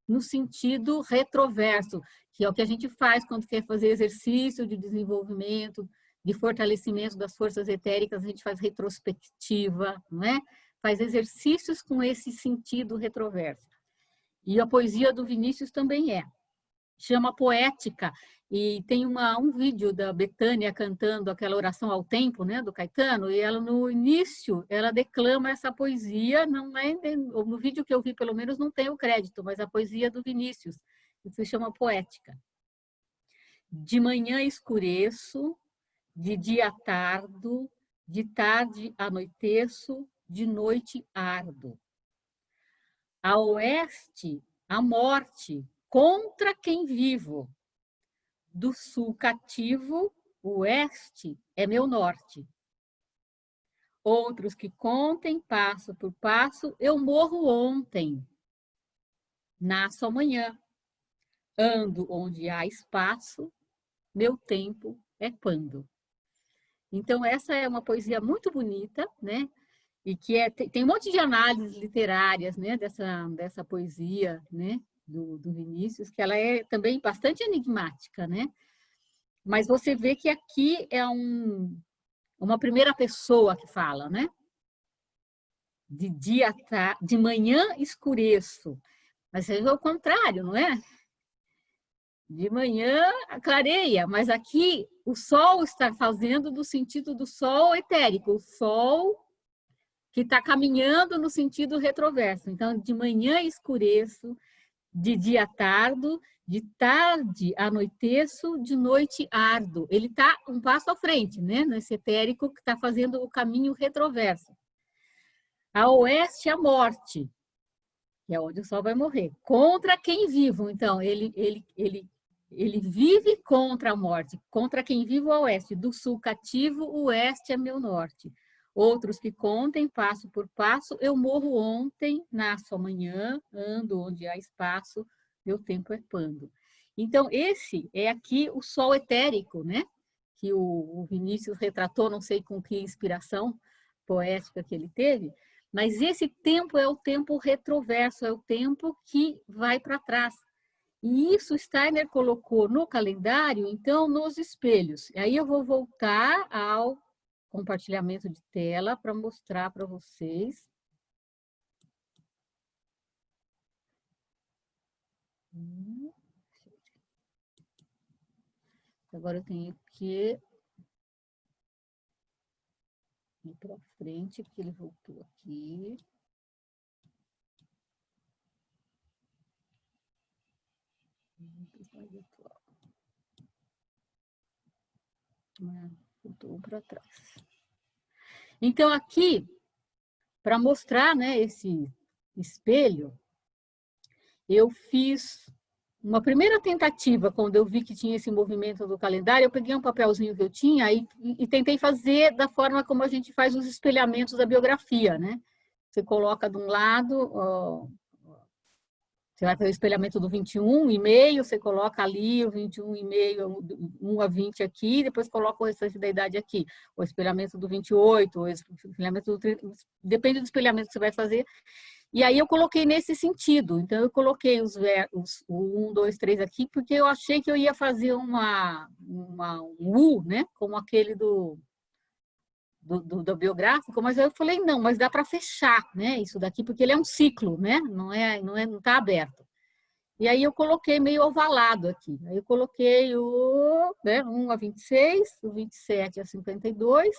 no sentido retroverso, que é o que a gente faz quando quer fazer exercício de desenvolvimento, de fortalecimento das forças etéricas, a gente faz retrospectiva, não é? Faz exercícios com esse sentido retroverso. E a poesia do Vinícius também chama Poética, e tem um vídeo da Betânia cantando aquela oração ao tempo, né, do Caetano, e ela no início, ela declama essa poesia, não é, no vídeo que eu vi pelo menos não tem o crédito, mas a poesia do Vinícius, que se chama Poética. De manhã escureço, de dia tardo, de tarde anoiteço, de noite ardo. A oeste, a morte, contra quem vivo. Do sul cativo, o oeste é meu norte. Outros que contem, passo por passo, eu morro ontem. Nasço amanhã. Ando onde há espaço, meu tempo é quando. Então, essa é uma poesia muito bonita, né? E que tem um monte de análises literárias, né, dessa poesia, né, do Vinícius, que ela é também bastante enigmática, né? Mas você vê que aqui é uma primeira pessoa que fala, né? De manhã escureço. Mas é o contrário, não é? De manhã clareia, mas aqui o Sol está fazendo do sentido do Sol etérico, o Sol que está caminhando no sentido retroverso. Então, de manhã escureço, de dia tardo, de tarde anoiteço, de noite ardo. Ele está um passo à frente, né? Nesse etérico que está fazendo o caminho retroverso. A oeste, a morte, que é onde o Sol vai morrer. Contra quem vivo. Então, ele vive contra a morte. Contra quem vivo, a oeste. Do sul cativo, o oeste é meu norte. Outros que contem, passo por passo, eu morro ontem, nasço amanhã, ando onde há espaço, meu tempo é pando. Então, esse é aqui o Sol etérico, né? Que o Vinícius retratou, não sei com que inspiração poética que ele teve, mas esse tempo é o tempo retroverso, é o tempo que vai para trás. E isso Steiner colocou no calendário, então, nos espelhos. Aí eu vou voltar ao compartilhamento de tela para mostrar para vocês. Agora eu tenho que ir para frente, porque ele voltou aqui. Voltou para trás. Então, aqui, para mostrar, né, esse espelho, eu fiz uma primeira tentativa, quando eu vi que tinha esse movimento do calendário, eu peguei um papelzinho que eu tinha e tentei fazer da forma como a gente faz os espelhamentos da biografia, né? Você coloca de um lado, você vai fazer o espelhamento do 21,5, você coloca ali o 21,5, 1 a 20 aqui, depois coloca o restante da idade aqui. O espelhamento do 28, o espelhamento do 30, depende do espelhamento que você vai fazer. E aí eu coloquei nesse sentido. Então, eu coloquei o 1, 2, 3 aqui, porque eu achei que eu ia fazer um U, né? Como aquele do biográfico, mas aí eu falei, não, mas dá para fechar, né, isso daqui, porque ele é um ciclo, né, não está aberto. E aí eu coloquei meio ovalado aqui. Aí eu coloquei o 1 a 26, o 27 a 52,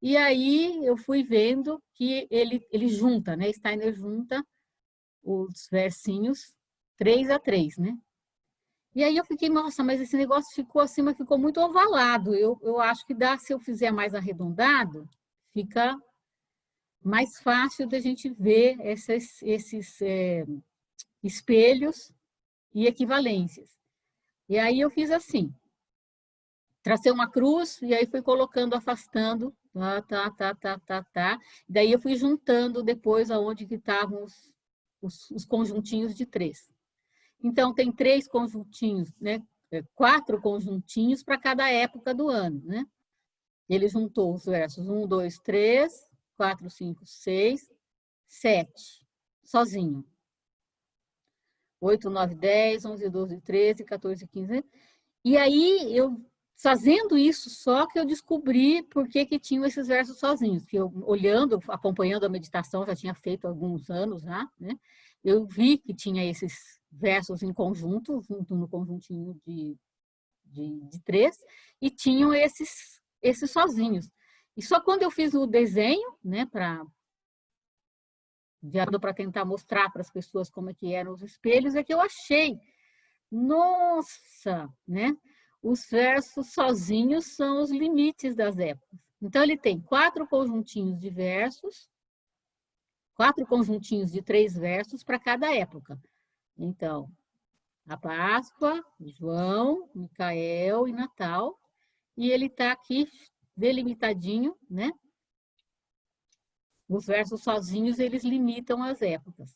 e aí eu fui vendo que ele junta, né, Steiner junta os versinhos 3 a 3, né? E aí eu fiquei, nossa, mas esse negócio ficou assim, mas ficou muito ovalado. Eu acho que dá, se eu fizer mais arredondado, fica mais fácil da gente ver esses espelhos e equivalências. E aí eu fiz assim, tracei uma cruz e aí fui colocando, afastando, tá. Daí eu fui juntando depois aonde que estavam os conjuntinhos de 3. Então, tem 3 conjuntinhos, né? 4 conjuntinhos para cada época do ano, né? Ele juntou os versos 1, 2, 3, 4, 5, 6, 7, sozinho. 8, 9, 10, 11, 12, 13, 14, 15. E aí, eu fazendo isso só que eu descobri por que tinham esses versos sozinhos. Que eu, olhando, acompanhando a meditação, já tinha feito há alguns anos já, né? Eu vi que tinha esses versos em conjunto, junto no conjuntinho de 3, e tinham esses sozinhos. E só quando eu fiz o desenho, né, para tentar mostrar para as pessoas como é que eram os espelhos, é que eu achei, nossa, né? Os versos sozinhos são os limites das épocas. Então, ele tem 4 conjuntinhos de versos, 4 conjuntinhos de 3 versos para cada época. Então, a Páscoa, João, Micael e Natal. E ele está aqui delimitadinho, né? Os versos sozinhos, eles limitam as épocas.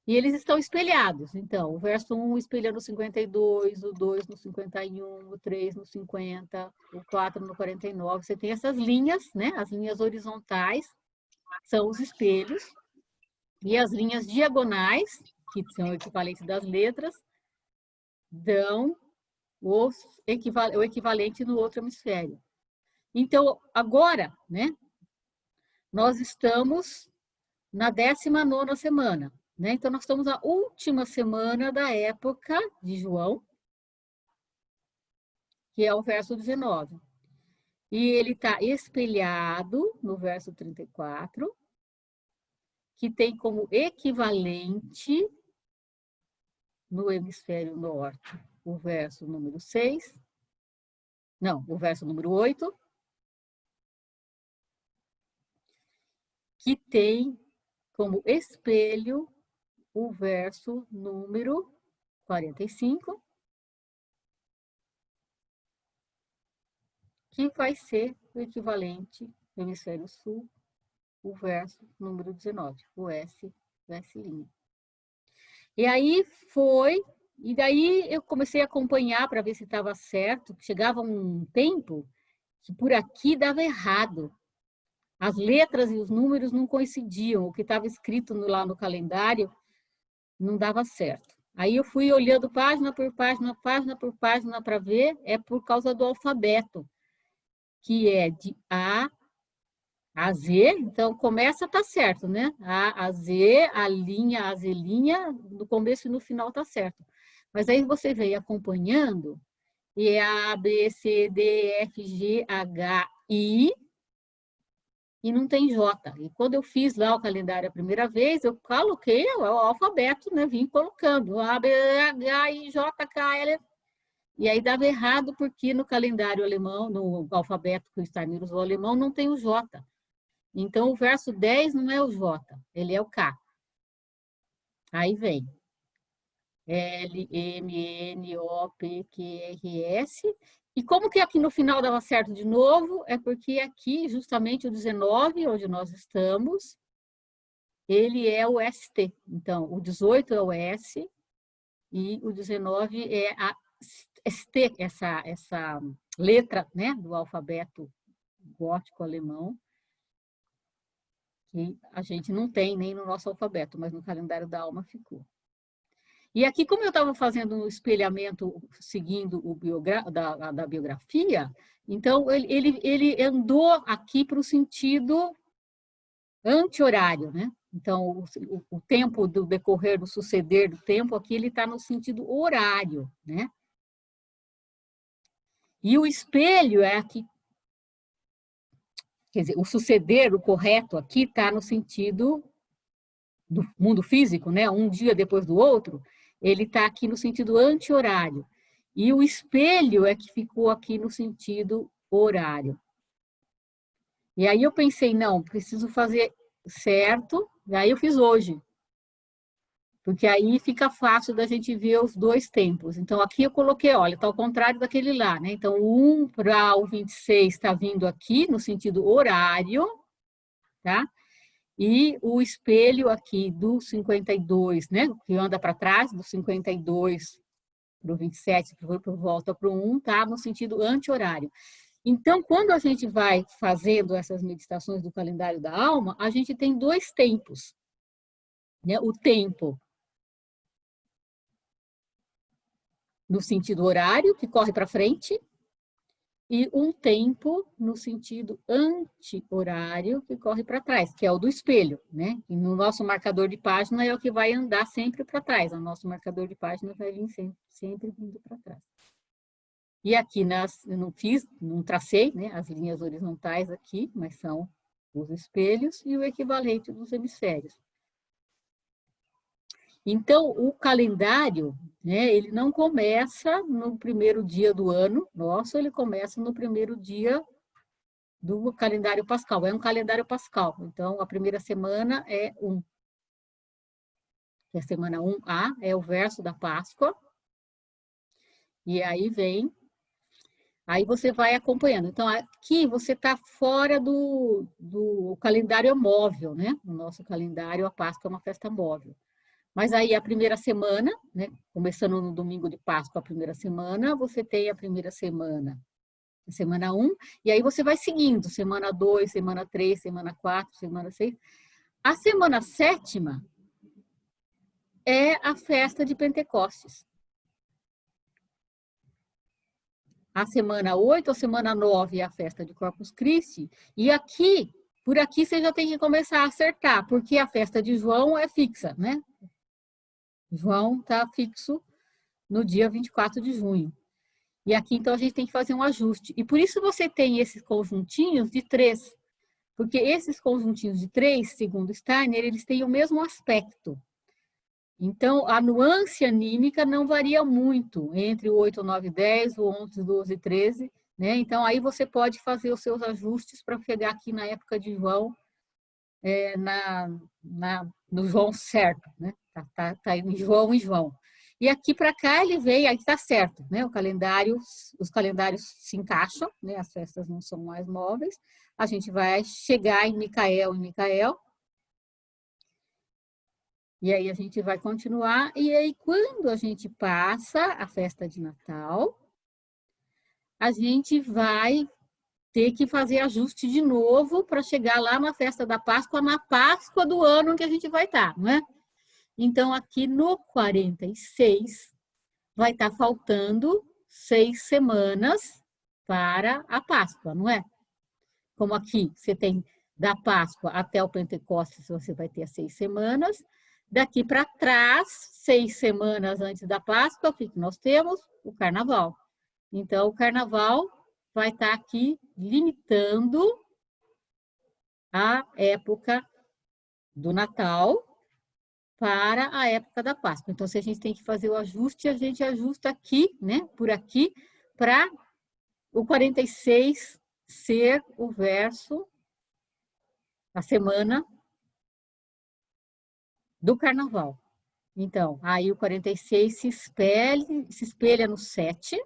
E eles estão espelhados. Então, o verso 1 espelha no 52, o 2 no 51, o 3 no 50, o 4 no 49. Você tem essas linhas, né? As linhas horizontais são os espelhos. E as linhas diagonais, que são o equivalente das letras, dão o equivalente no outro hemisfério. Então, agora, né? Nós estamos na 19ª semana. Né? Então, nós estamos na última semana da época de João, que é o verso 19. E ele está espelhado no verso 34, que tem como equivalente no hemisfério norte o verso número 6, não, o verso número 8, que tem como espelho o verso número 45, que vai ser o equivalente no hemisfério sul, o verso número 19, o S linha. E aí e daí eu comecei a acompanhar para ver se estava certo. Chegava um tempo que por aqui dava errado. As letras e os números não coincidiam, o que estava escrito lá no calendário não dava certo. Aí eu fui olhando página por página para ver, é por causa do alfabeto, que é de A a Z, então começa a estar certo, né? A Z, a Z linha, no começo e no final está certo. Mas aí você vem acompanhando, e é A, B, C, D, F, G, H, I, e não tem J. E quando eu fiz lá o calendário a primeira vez, eu coloquei o alfabeto, né? Vim colocando A, B, H, I, J, K, L. E aí dava errado, porque no calendário alemão, no alfabeto que o Steiner usou alemão, não tem o J. Então, o verso 10 não é o J, ele é o K. Aí vem L, M, N, O, P, Q, R, S. E como que aqui no final dava certo de novo? É porque aqui, justamente o 19, onde nós estamos, ele é o ST. Então, o 18 é o S e o 19 é a ST, essa letra, né, do alfabeto gótico alemão, que a gente não tem nem no nosso alfabeto, mas no calendário da alma ficou. E aqui, como eu estava fazendo um espelhamento seguindo o da biografia, então ele andou aqui para o sentido anti-horário, né? Então, o tempo do decorrer, do suceder do tempo, aqui ele está no sentido horário, né? E o espelho é aqui, quer dizer, o suceder, o correto aqui está no sentido do mundo físico, né? Um dia depois do outro, ele está aqui no sentido anti-horário. E o espelho é que ficou aqui no sentido horário. E aí eu pensei, não, preciso fazer certo, e aí eu fiz hoje. Porque aí fica fácil da gente ver os dois tempos. Então, aqui eu coloquei, olha, está ao contrário daquele lá, né? Então, o 1 para o 26 está vindo aqui no sentido horário, tá? E o espelho aqui do 52, né? Que anda para trás, do 52 para o 27, por volta para o 1, tá? No sentido anti-horário. Então, quando a gente vai fazendo essas meditações do calendário da alma, a gente tem dois tempos, né? O tempo no sentido horário, que corre para frente, e um tempo no sentido anti-horário, que corre para trás, que é o do espelho, né? E no nosso marcador de página é o que vai andar sempre para trás. O nosso marcador de página vai vir sempre vindo para trás. E aqui eu não tracei, né, as linhas horizontais aqui, mas são os espelhos e o equivalente dos hemisférios. Então, o calendário, né, ele não começa no primeiro dia do ano nosso, ele começa no primeiro dia do calendário pascal. É um calendário pascal. Então, a primeira semana é 1. A semana 1A é o verso da Páscoa. E aí vem... Aí você vai acompanhando. Então, aqui você está fora do calendário móvel, né? No nosso calendário, a Páscoa é uma festa móvel. Mas aí a primeira semana, né, começando no domingo de Páscoa, a primeira semana, você tem a primeira semana, a semana 1, e aí você vai seguindo, semana 2, semana 3, semana 4, semana 6. A semana 7ª é a festa de Pentecostes. A semana 8, a semana 9 é a festa de Corpus Christi, e aqui, por aqui você já tem que começar a acertar, porque a festa de João é fixa, né? João está fixo no dia 24 de junho. E aqui, então, a gente tem que fazer um ajuste. E por isso você tem esses conjuntinhos de 3. Porque esses conjuntinhos de 3, segundo Steiner, eles têm o mesmo aspecto. Então, a nuance anímica não varia muito entre o 8, 9, 10, o 11, 12 e 13. Né? Então, aí você pode fazer os seus ajustes para chegar aqui na época de João, no João certo. Né? Tá em João e João. E aqui para cá ele vem, aí está certo, né? Os calendários se encaixam, né? As festas não são mais móveis. A gente vai chegar em Micael, e aí a gente vai continuar. E aí, quando a gente passa a festa de Natal, a gente vai ter que fazer ajuste de novo para chegar lá na festa da Páscoa, na Páscoa do ano que a gente vai estar, não é? Então, aqui no 46, vai estar faltando 6 semanas para a Páscoa, não é? Como aqui você tem da Páscoa até o Pentecostes, você vai ter as 6 semanas. Daqui para trás, 6 semanas antes da Páscoa, o que nós temos? O Carnaval. Então, o Carnaval vai estar aqui limitando a época do Natal para a época da Páscoa. Então, se a gente tem que fazer o ajuste, a gente ajusta aqui, né, por aqui, para o 46 ser o verso, a semana do Carnaval. Então, aí o 46 se espelha no 7,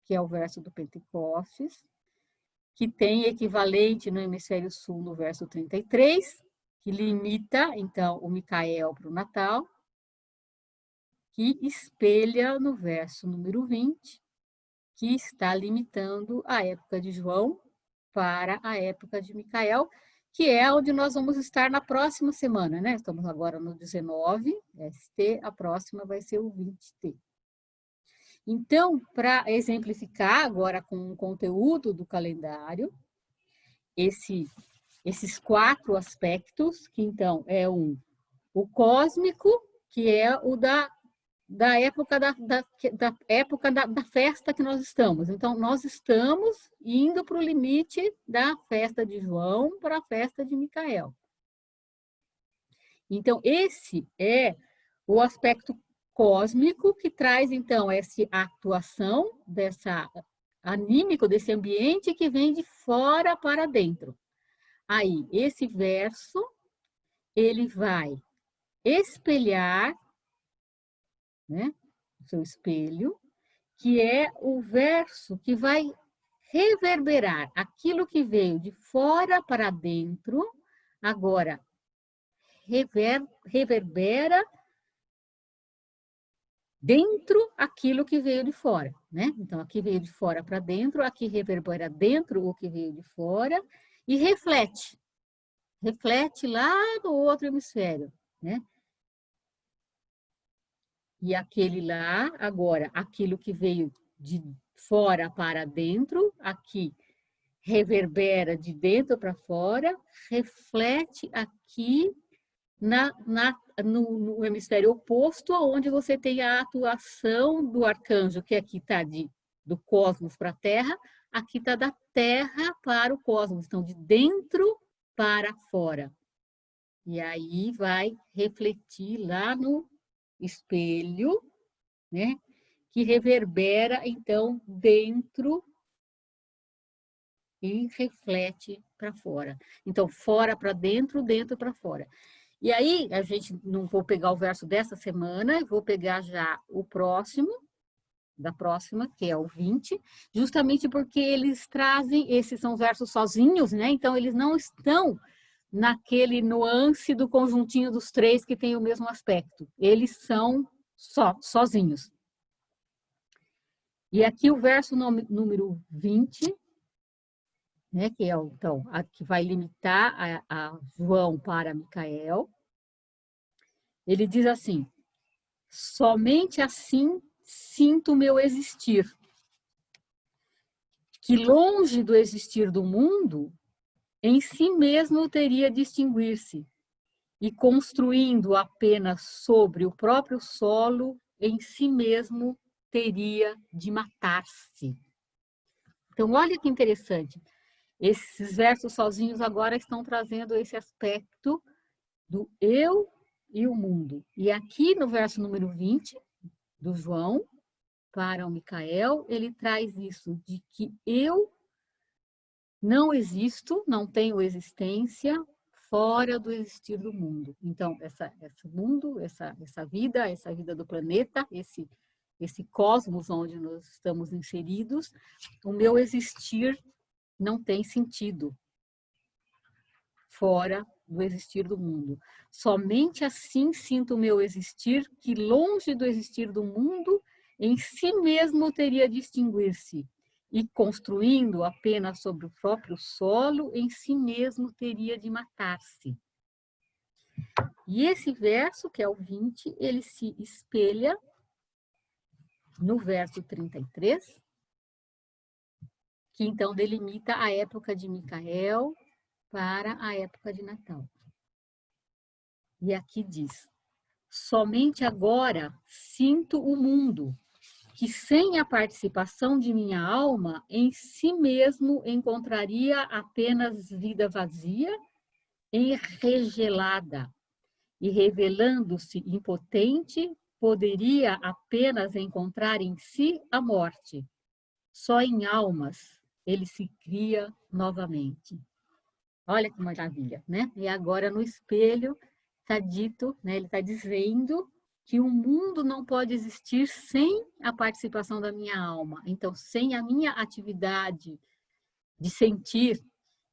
que é o verso do Pentecostes, que tem equivalente no hemisfério sul no verso 33, que limita, então, o Micael para o Natal, que espelha no verso número 20, que está limitando a época de João para a época de Micael, que é onde nós vamos estar na próxima semana, né? Estamos agora no 19, ST, a próxima vai ser o 20T. Então, para exemplificar agora com o conteúdo do calendário, esses 4 aspectos, que então é o cósmico, que é o da época da festa que nós estamos. Então, nós estamos indo para o limite da festa de João para a festa de Micael. Então, esse é o aspecto cósmico que traz, então, essa atuação anímico, desse ambiente que vem de fora para dentro. Aí, esse verso, ele vai espelhar, né, o seu espelho, que é o verso que vai reverberar aquilo que veio de fora para dentro, agora reverbera dentro aquilo que veio de fora, né? Então, aqui veio de fora para dentro, aqui reverbera dentro o que veio de fora e reflete lá no outro hemisfério, né? E aquele lá, agora, aquilo que veio de fora para dentro, aqui reverbera de dentro para fora, reflete aqui no hemisfério oposto, onde você tem a atuação do arcanjo, que aqui está do cosmos para a Terra, aqui está da Terra para o cosmos, então de dentro para fora. E aí vai refletir lá no espelho, né? Que reverbera, então, dentro e reflete para fora. Então, fora para dentro, dentro para fora. E aí, a gente não vou pegar o verso dessa semana, vou pegar já o próximo, da próxima, que é o 20, justamente porque eles trazem, esses são versos sozinhos, né? Então, eles não estão naquele nuance do conjuntinho dos 3 que tem o mesmo aspecto. Eles são sozinhos. E aqui o verso número 20, né, que é então, que vai limitar a João para Micael. Ele diz assim: somente assim sinto o meu existir, que longe do existir do mundo, em si mesmo teria de extinguir-se, e construindo apenas sobre o próprio solo, em si mesmo teria de matar-se. Então, olha que interessante. Esses versos sozinhos agora estão trazendo esse aspecto do eu e o mundo. E aqui no verso número 20 do João, para o Micael, ele traz isso, de que eu não existo, não tenho existência fora do existir do mundo. Então, esse mundo, essa vida do planeta, esse cosmos onde nós estamos inseridos, o meu existir não tem sentido fora do existir do mundo. Somente assim sinto o meu existir, que longe do existir do mundo, em si mesmo teria de extinguir-se, e construindo apenas sobre o próprio solo, em si mesmo teria de matar-se. E esse verso, que é o 20, ele se espelha no verso 33, que então delimita a época de Micael para a época de Natal. E aqui diz: somente agora sinto o mundo, que sem a participação de minha alma, em si mesmo encontraria apenas vida vazia, enregelada, e revelando-se impotente, poderia apenas encontrar em si a morte. Só em almas ele se cria novamente. Olha que maravilha, né? E agora no espelho está dito, né? Ele está dizendo que o mundo não pode existir sem a participação da minha alma. Então, sem a minha atividade de sentir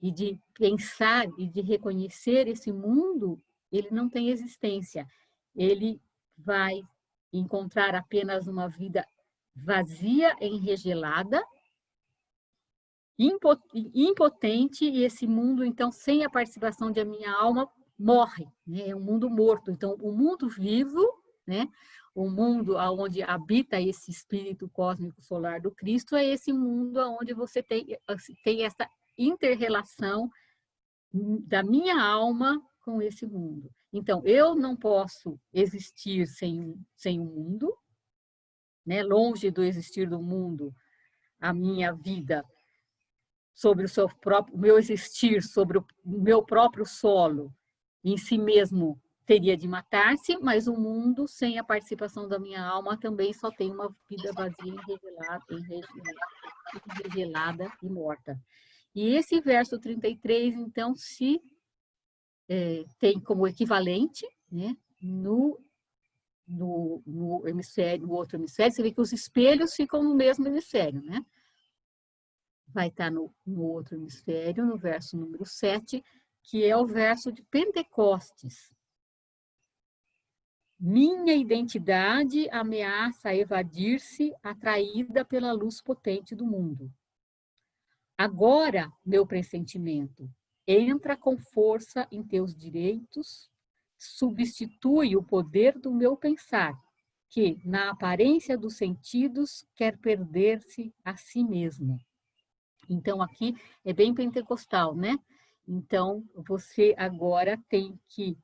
e de pensar e de reconhecer esse mundo, ele não tem existência. Ele vai encontrar apenas uma vida vazia, enregelada, impotente, e esse mundo, então, sem a participação de minha alma, morre, né? É um mundo morto. Então, o mundo vivo, né? O mundo onde habita esse espírito cósmico solar do Cristo, é esse mundo onde você tem essa inter-relação da minha alma com esse mundo. Então, eu não posso existir sem o mundo, né? Longe do existir do mundo, a minha vida sobre o meu existir, sobre o meu próprio solo, em si mesmo teria de matar-se, mas o mundo, sem a participação da minha alma, também só tem uma vida vazia, enregelada e morta. E esse verso 33, então, tem como equivalente, né, no hemisfério, no outro hemisfério. Você vê que os espelhos ficam no mesmo hemisfério, né? Vai estar no outro hemisfério, no verso número 7, que é o verso de Pentecostes. Minha identidade ameaça evadir-se, atraída pela luz potente do mundo. Agora, meu pressentimento, entra com força em teus direitos, substitui o poder do meu pensar, que, na aparência dos sentidos, quer perder-se a si mesmo. Então, aqui é bem pentecostal, né? Então, você agora tem que...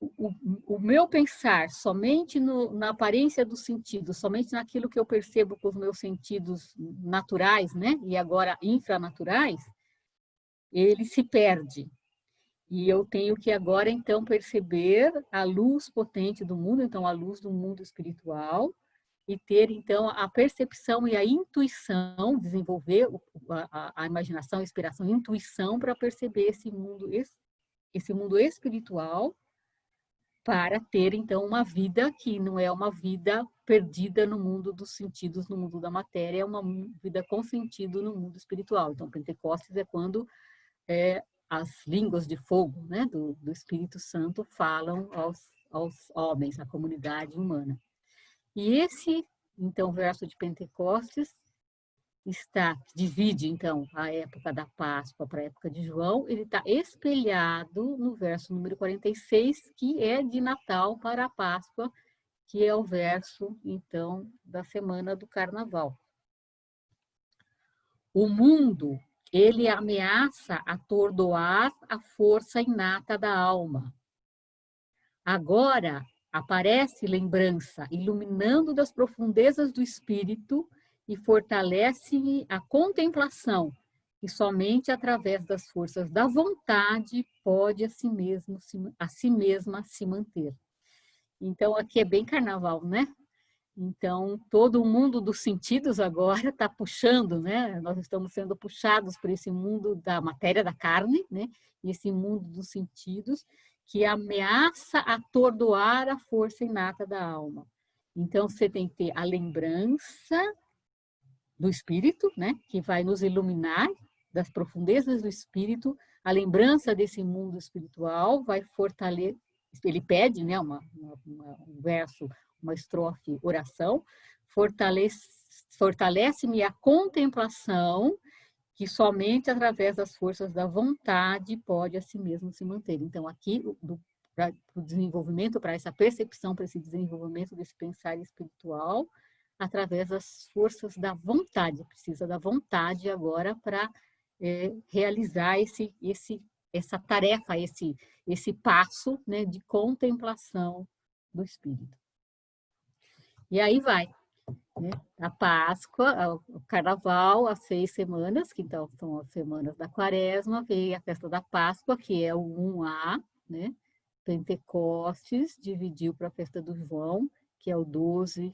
o meu pensar somente na aparência do sentido, somente naquilo que eu percebo com os meus sentidos naturais, né? E agora infranaturais, ele se perde. E eu tenho que agora, então, perceber a luz potente do mundo, então, a luz do mundo espiritual, e ter, então, a percepção e a intuição, desenvolver a imaginação, a inspiração, a intuição para perceber esse mundo espiritual, para ter, então, uma vida que não é uma vida perdida no mundo dos sentidos, no mundo da matéria, é uma vida com sentido no mundo espiritual. Então, Pentecostes é quando as línguas de fogo, né, do Espírito Santo falam aos homens, à comunidade humana. E esse, então, verso de Pentecostes divide, então, a época da Páscoa para a época de João, ele está espelhado no verso número 46, que é de Natal para a Páscoa, que é o verso, então, da semana do Carnaval. O mundo, ele ameaça atordoar a força inata da alma. Agora, aparece lembrança, iluminando das profundezas do espírito e fortalece a contemplação, e somente através das forças da vontade pode a si mesma se manter. Então, aqui é bem carnaval, né? Então, todo o mundo dos sentidos agora está puxando, né? Nós estamos sendo puxados por esse mundo da matéria, da carne, né? E esse mundo dos sentidos, que ameaça atordoar a força inata da alma. Então, você tem que ter a lembrança do espírito, né? Que vai nos iluminar das profundezas do espírito. A lembrança desse mundo espiritual vai fortalecer. Ele pede, né? Um verso, uma estrofe, oração. Fortalece-me a contemplação, que somente através das forças da vontade pode a si mesmo se manter. Então, aqui, para o desenvolvimento, para essa percepção, para esse desenvolvimento desse pensar espiritual, através das forças da vontade. Precisa da vontade agora para realizar essa tarefa, esse passo, né, de contemplação do espírito. E aí vai. Né? A Páscoa, o Carnaval, as 6 semanas, que então são as semanas da Quaresma, vem a festa da Páscoa, que é o 1A, né? Pentecostes dividiu para a festa do João, que é o 12M.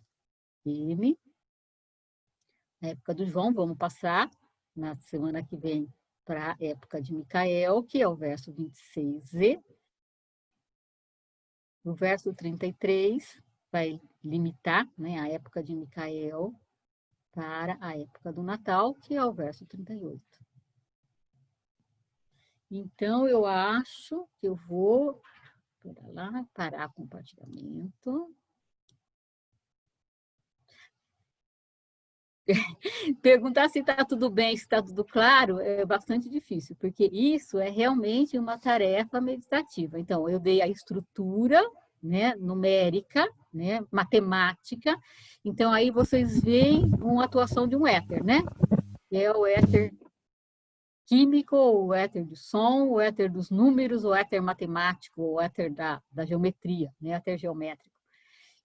Na época do João, vamos passar na semana que vem para a época de Micael, que é o verso 26Z. O verso 33 vai limitar, né, a época de Micael para a época do Natal, que é o verso 38. Então, eu acho que eu vou parar o compartilhamento. Perguntar se está tudo bem, se está tudo claro, é bastante difícil, porque isso é realmente uma tarefa meditativa. Então, eu dei a estrutura, né, numérica, né, matemática. Então, aí vocês veem uma atuação de um éter, né? É o éter químico, o éter do som, o éter dos números, o éter matemático, o éter da geometria, né, éter geométrico.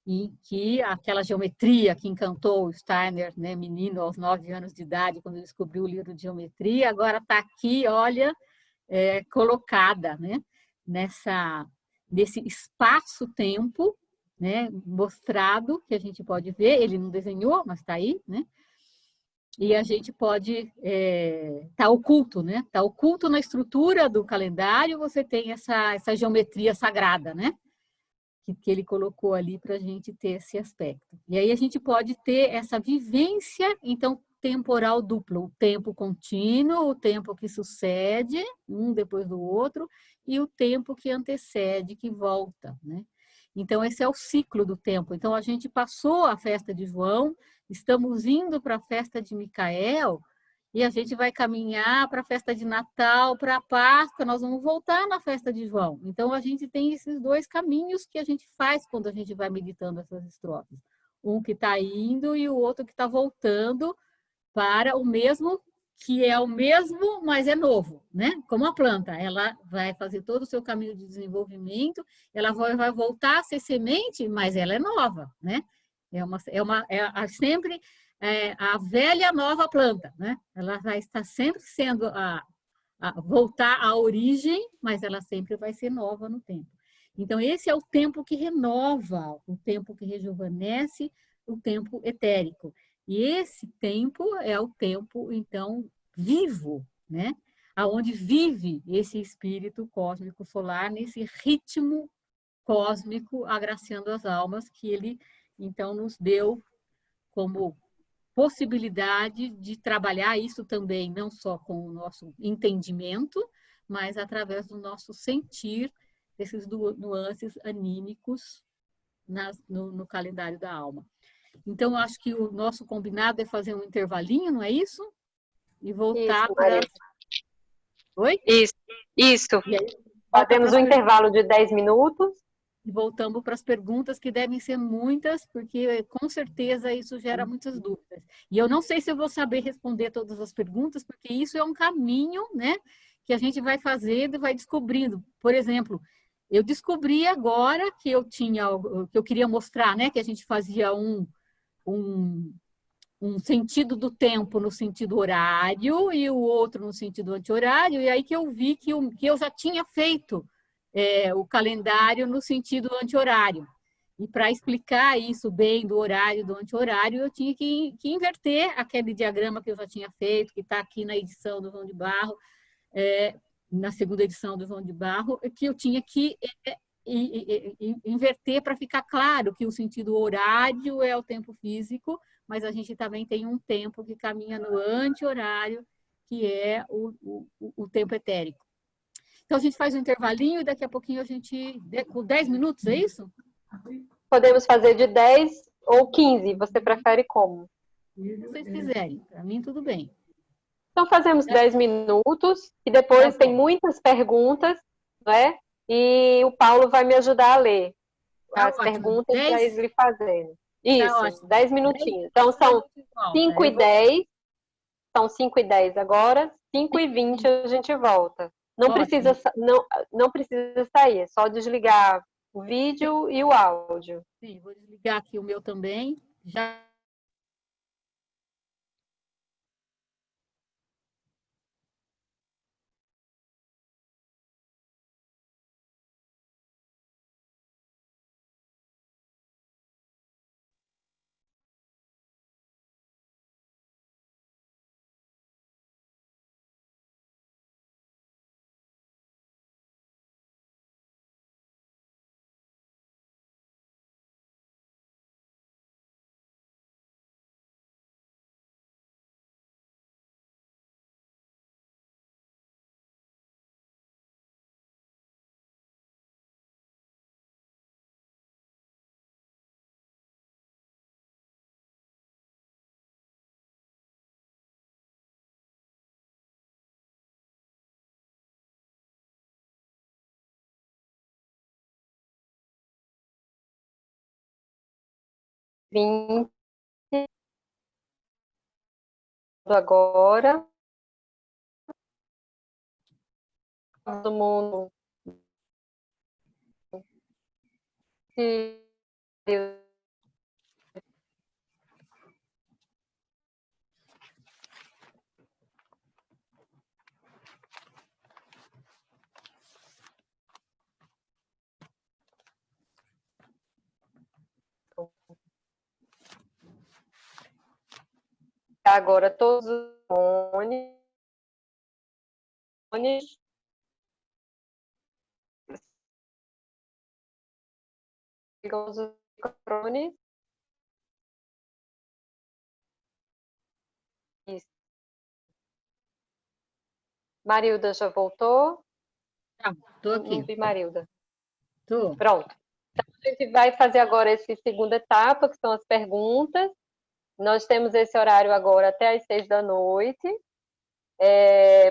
E que aquela geometria que encantou o Steiner, né, menino aos 9 anos de idade, quando ele descobriu o livro de geometria, agora está aqui, olha, colocada, né, nesse espaço-tempo, né, mostrado, que a gente pode ver, ele não desenhou, mas está aí, né, e a gente pode, está oculto, né, está oculto na estrutura do calendário, você tem essa geometria sagrada, né, que ele colocou ali para a gente ter esse aspecto. E aí a gente pode ter essa vivência, então, temporal duplo, o tempo contínuo, o tempo que sucede, um depois do outro, e o tempo que antecede, que volta, né? Então, esse é o ciclo do tempo. Então, a gente passou a festa de João, estamos indo para a festa de Micael, e a gente vai caminhar para a festa de Natal, para a Páscoa, nós vamos voltar na festa de João. Então, a gente tem esses 2 caminhos que a gente faz quando a gente vai meditando essas estrofes. Um que está indo e o outro que está voltando para o mesmo, que é o mesmo, mas é novo, né? Como a planta, ela vai fazer todo o seu caminho de desenvolvimento, ela vai voltar a ser semente, mas ela é nova, né? Sempre a velha nova planta, né? Ela vai estar sempre sendo voltar à origem, mas ela sempre vai ser nova no tempo. Então, esse é o tempo que renova, o tempo que rejuvenesce, o tempo etérico. E esse tempo é o tempo, então, vivo, né? Aonde vive esse espírito cósmico solar, nesse ritmo cósmico, agraciando as almas, que ele, então, nos deu como possibilidade de trabalhar isso também, não só com o nosso entendimento, mas através do nosso sentir, esses nuances anímicos no calendário da alma. Então, acho que o nosso combinado é fazer um intervalinho, não é isso? E voltar para... Oi? Isso. Aí, fazemos um intervalo de 10 minutos. E voltamos para as perguntas, que devem ser muitas, porque com certeza isso gera muitas dúvidas. E eu não sei se eu vou saber responder todas as perguntas, porque isso é um caminho, né, que a gente vai fazendo e vai descobrindo. Por exemplo, Eu descobri agora que eu queria mostrar, né, que a gente fazia um sentido do tempo no sentido horário e o outro no sentido anti-horário, e aí que eu vi que eu já tinha feito o calendário no sentido anti-horário. E para explicar isso bem do horário e do anti-horário, eu tinha que inverter aquele diagrama que eu já tinha feito, que está aqui na edição do João de Barro, na segunda edição do João de Barro, que eu tinha que inverter para ficar claro que o sentido horário é o tempo físico, mas a gente também tem um tempo que caminha no anti-horário, que é o tempo etérico. Então, a gente faz um intervalinho e daqui a pouquinho a gente... Com 10 minutos, é isso? Podemos fazer de 10 ou 15. Você prefere como? Se vocês quiserem. Para mim, tudo bem. Então, fazemos 10 minutos e depois Tá tem muitas perguntas, não é? E o Paulo vai me ajudar a ler as perguntas para ele fazendo. Isso, 10 minutinhos. Então, são 5 e 10. São 5 e 10 agora. 5 e 20 a gente volta. Não precisa sair, é só desligar o vídeo e o áudio. Sim, vou desligar aqui o meu também. Já. Vindo agora. Todo mundo. Agora todos os fones. Ligam os microfones. Isso. Marilda já voltou? Estou aqui. Não vi Marilda. Tô. Pronto. Então, a gente vai fazer agora essa segunda etapa, que são as perguntas. Nós temos esse horário agora até às 6 da noite.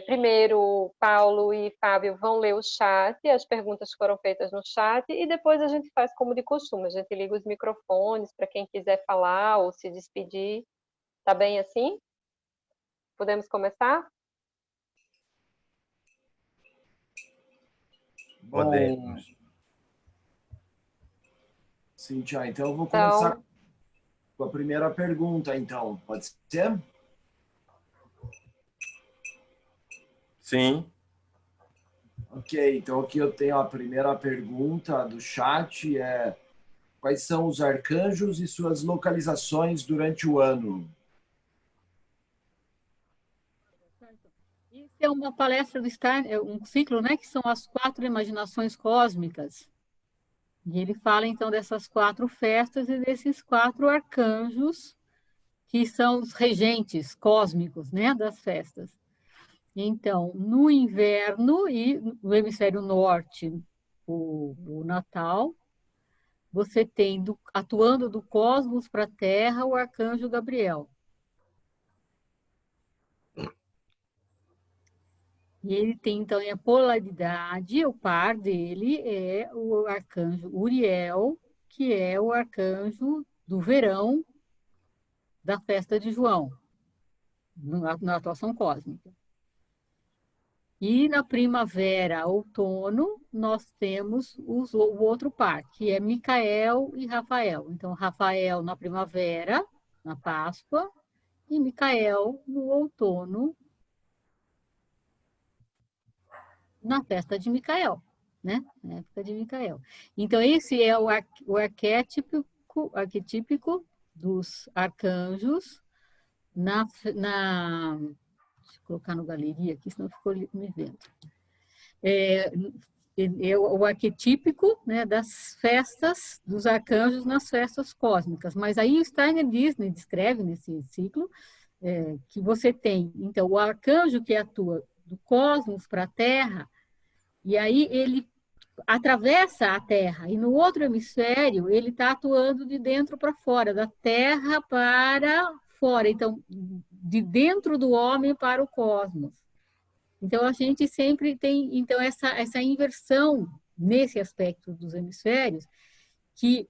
Primeiro, Paulo e Fábio vão ler o chat, as perguntas foram feitas no chat, e depois a gente faz como de costume, a gente liga os microfones para quem quiser falar ou se despedir. Tá bem assim? Podemos começar? Podemos. Cíntia, então eu vou começar com a primeira pergunta, então. Pode ser? Sim. Ok, então aqui eu tenho a primeira pergunta do chat, quais são os arcanjos e suas localizações durante o ano? Isso é uma palestra do Steiner, um ciclo, né, que são as 4 imaginações cósmicas. E ele fala, então, dessas 4 festas e desses 4 arcanjos, que são os regentes cósmicos, né, das festas. Então, no inverno e no hemisfério norte, o Natal, você tem, atuando do cosmos para a Terra, o arcanjo Gabriel. E ele tem, então, a polaridade, o par dele é o arcanjo Uriel, que é o arcanjo do verão da festa de João, na atuação cósmica. E na primavera, outono, nós temos o outro par, que é Micael e Rafael. Então, Rafael na primavera, na Páscoa, e Micael no outono, na festa de Micael, né? Na época de Micael. Então, esse é o arquetípico dos arcanjos deixa eu colocar no galeria aqui, senão ficou me vendo. É o arquetípico, né, das festas dos arcanjos nas festas cósmicas. Mas aí o Steiner descreve nesse ciclo que você tem, então, o arcanjo que atua do cosmos para a Terra, e aí ele atravessa a Terra, e no outro hemisfério ele está atuando de dentro para fora, da Terra para fora, então, de dentro do homem para o cosmos. Então, a gente sempre tem então essa inversão nesse aspecto dos hemisférios, que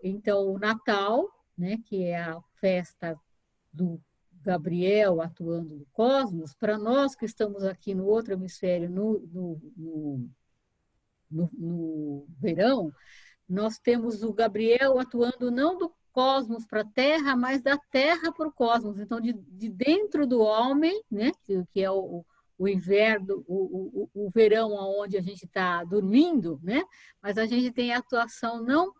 então o Natal, né, que é a festa do Gabriel atuando no cosmos, para nós que estamos aqui no outro hemisfério, no verão, nós temos o Gabriel atuando não do cosmos para a Terra, mas da Terra para o cosmos. Então, de dentro do homem, né, que é o inverno, o verão, onde a gente está dormindo, né, mas a gente tem a atuação não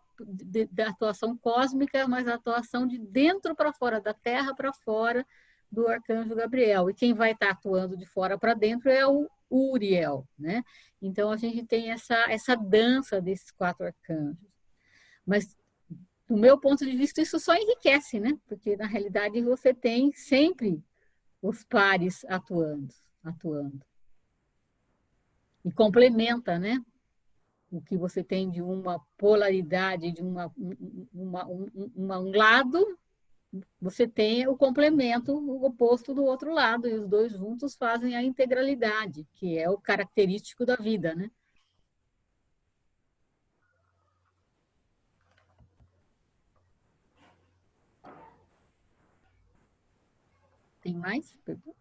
da atuação cósmica, mas a atuação de dentro para fora, da Terra para fora, do arcanjo Gabriel. E quem vai estar atuando de fora para dentro é o Uriel, né? Então, a gente tem essa dança desses 4 arcanjos. Mas, do meu ponto de vista, isso só enriquece, né? Porque, na realidade, você tem sempre os pares atuando. E complementa, né? O que você tem de uma polaridade, de um lado, você tem o complemento, o oposto do outro lado, e os dois juntos fazem a integralidade, que é o característico da vida, né? Tem mais perguntas?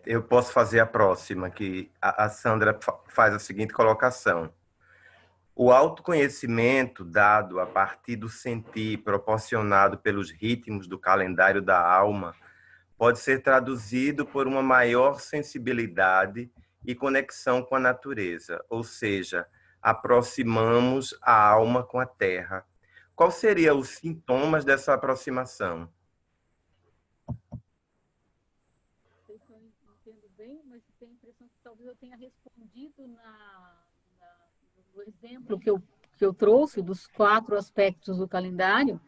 Eu posso fazer a próxima, que a Sandra faz a seguinte colocação. O autoconhecimento dado a partir do sentir proporcionado pelos ritmos do calendário da alma pode ser traduzido por uma maior sensibilidade e conexão com a natureza, ou seja, aproximamos a alma com a terra. Qual seriam os sintomas dessa aproximação? Não sei se eu entendo bem, mas tenho a impressão que talvez eu tenha respondido no exemplo que eu trouxe dos 4 aspectos do calendário,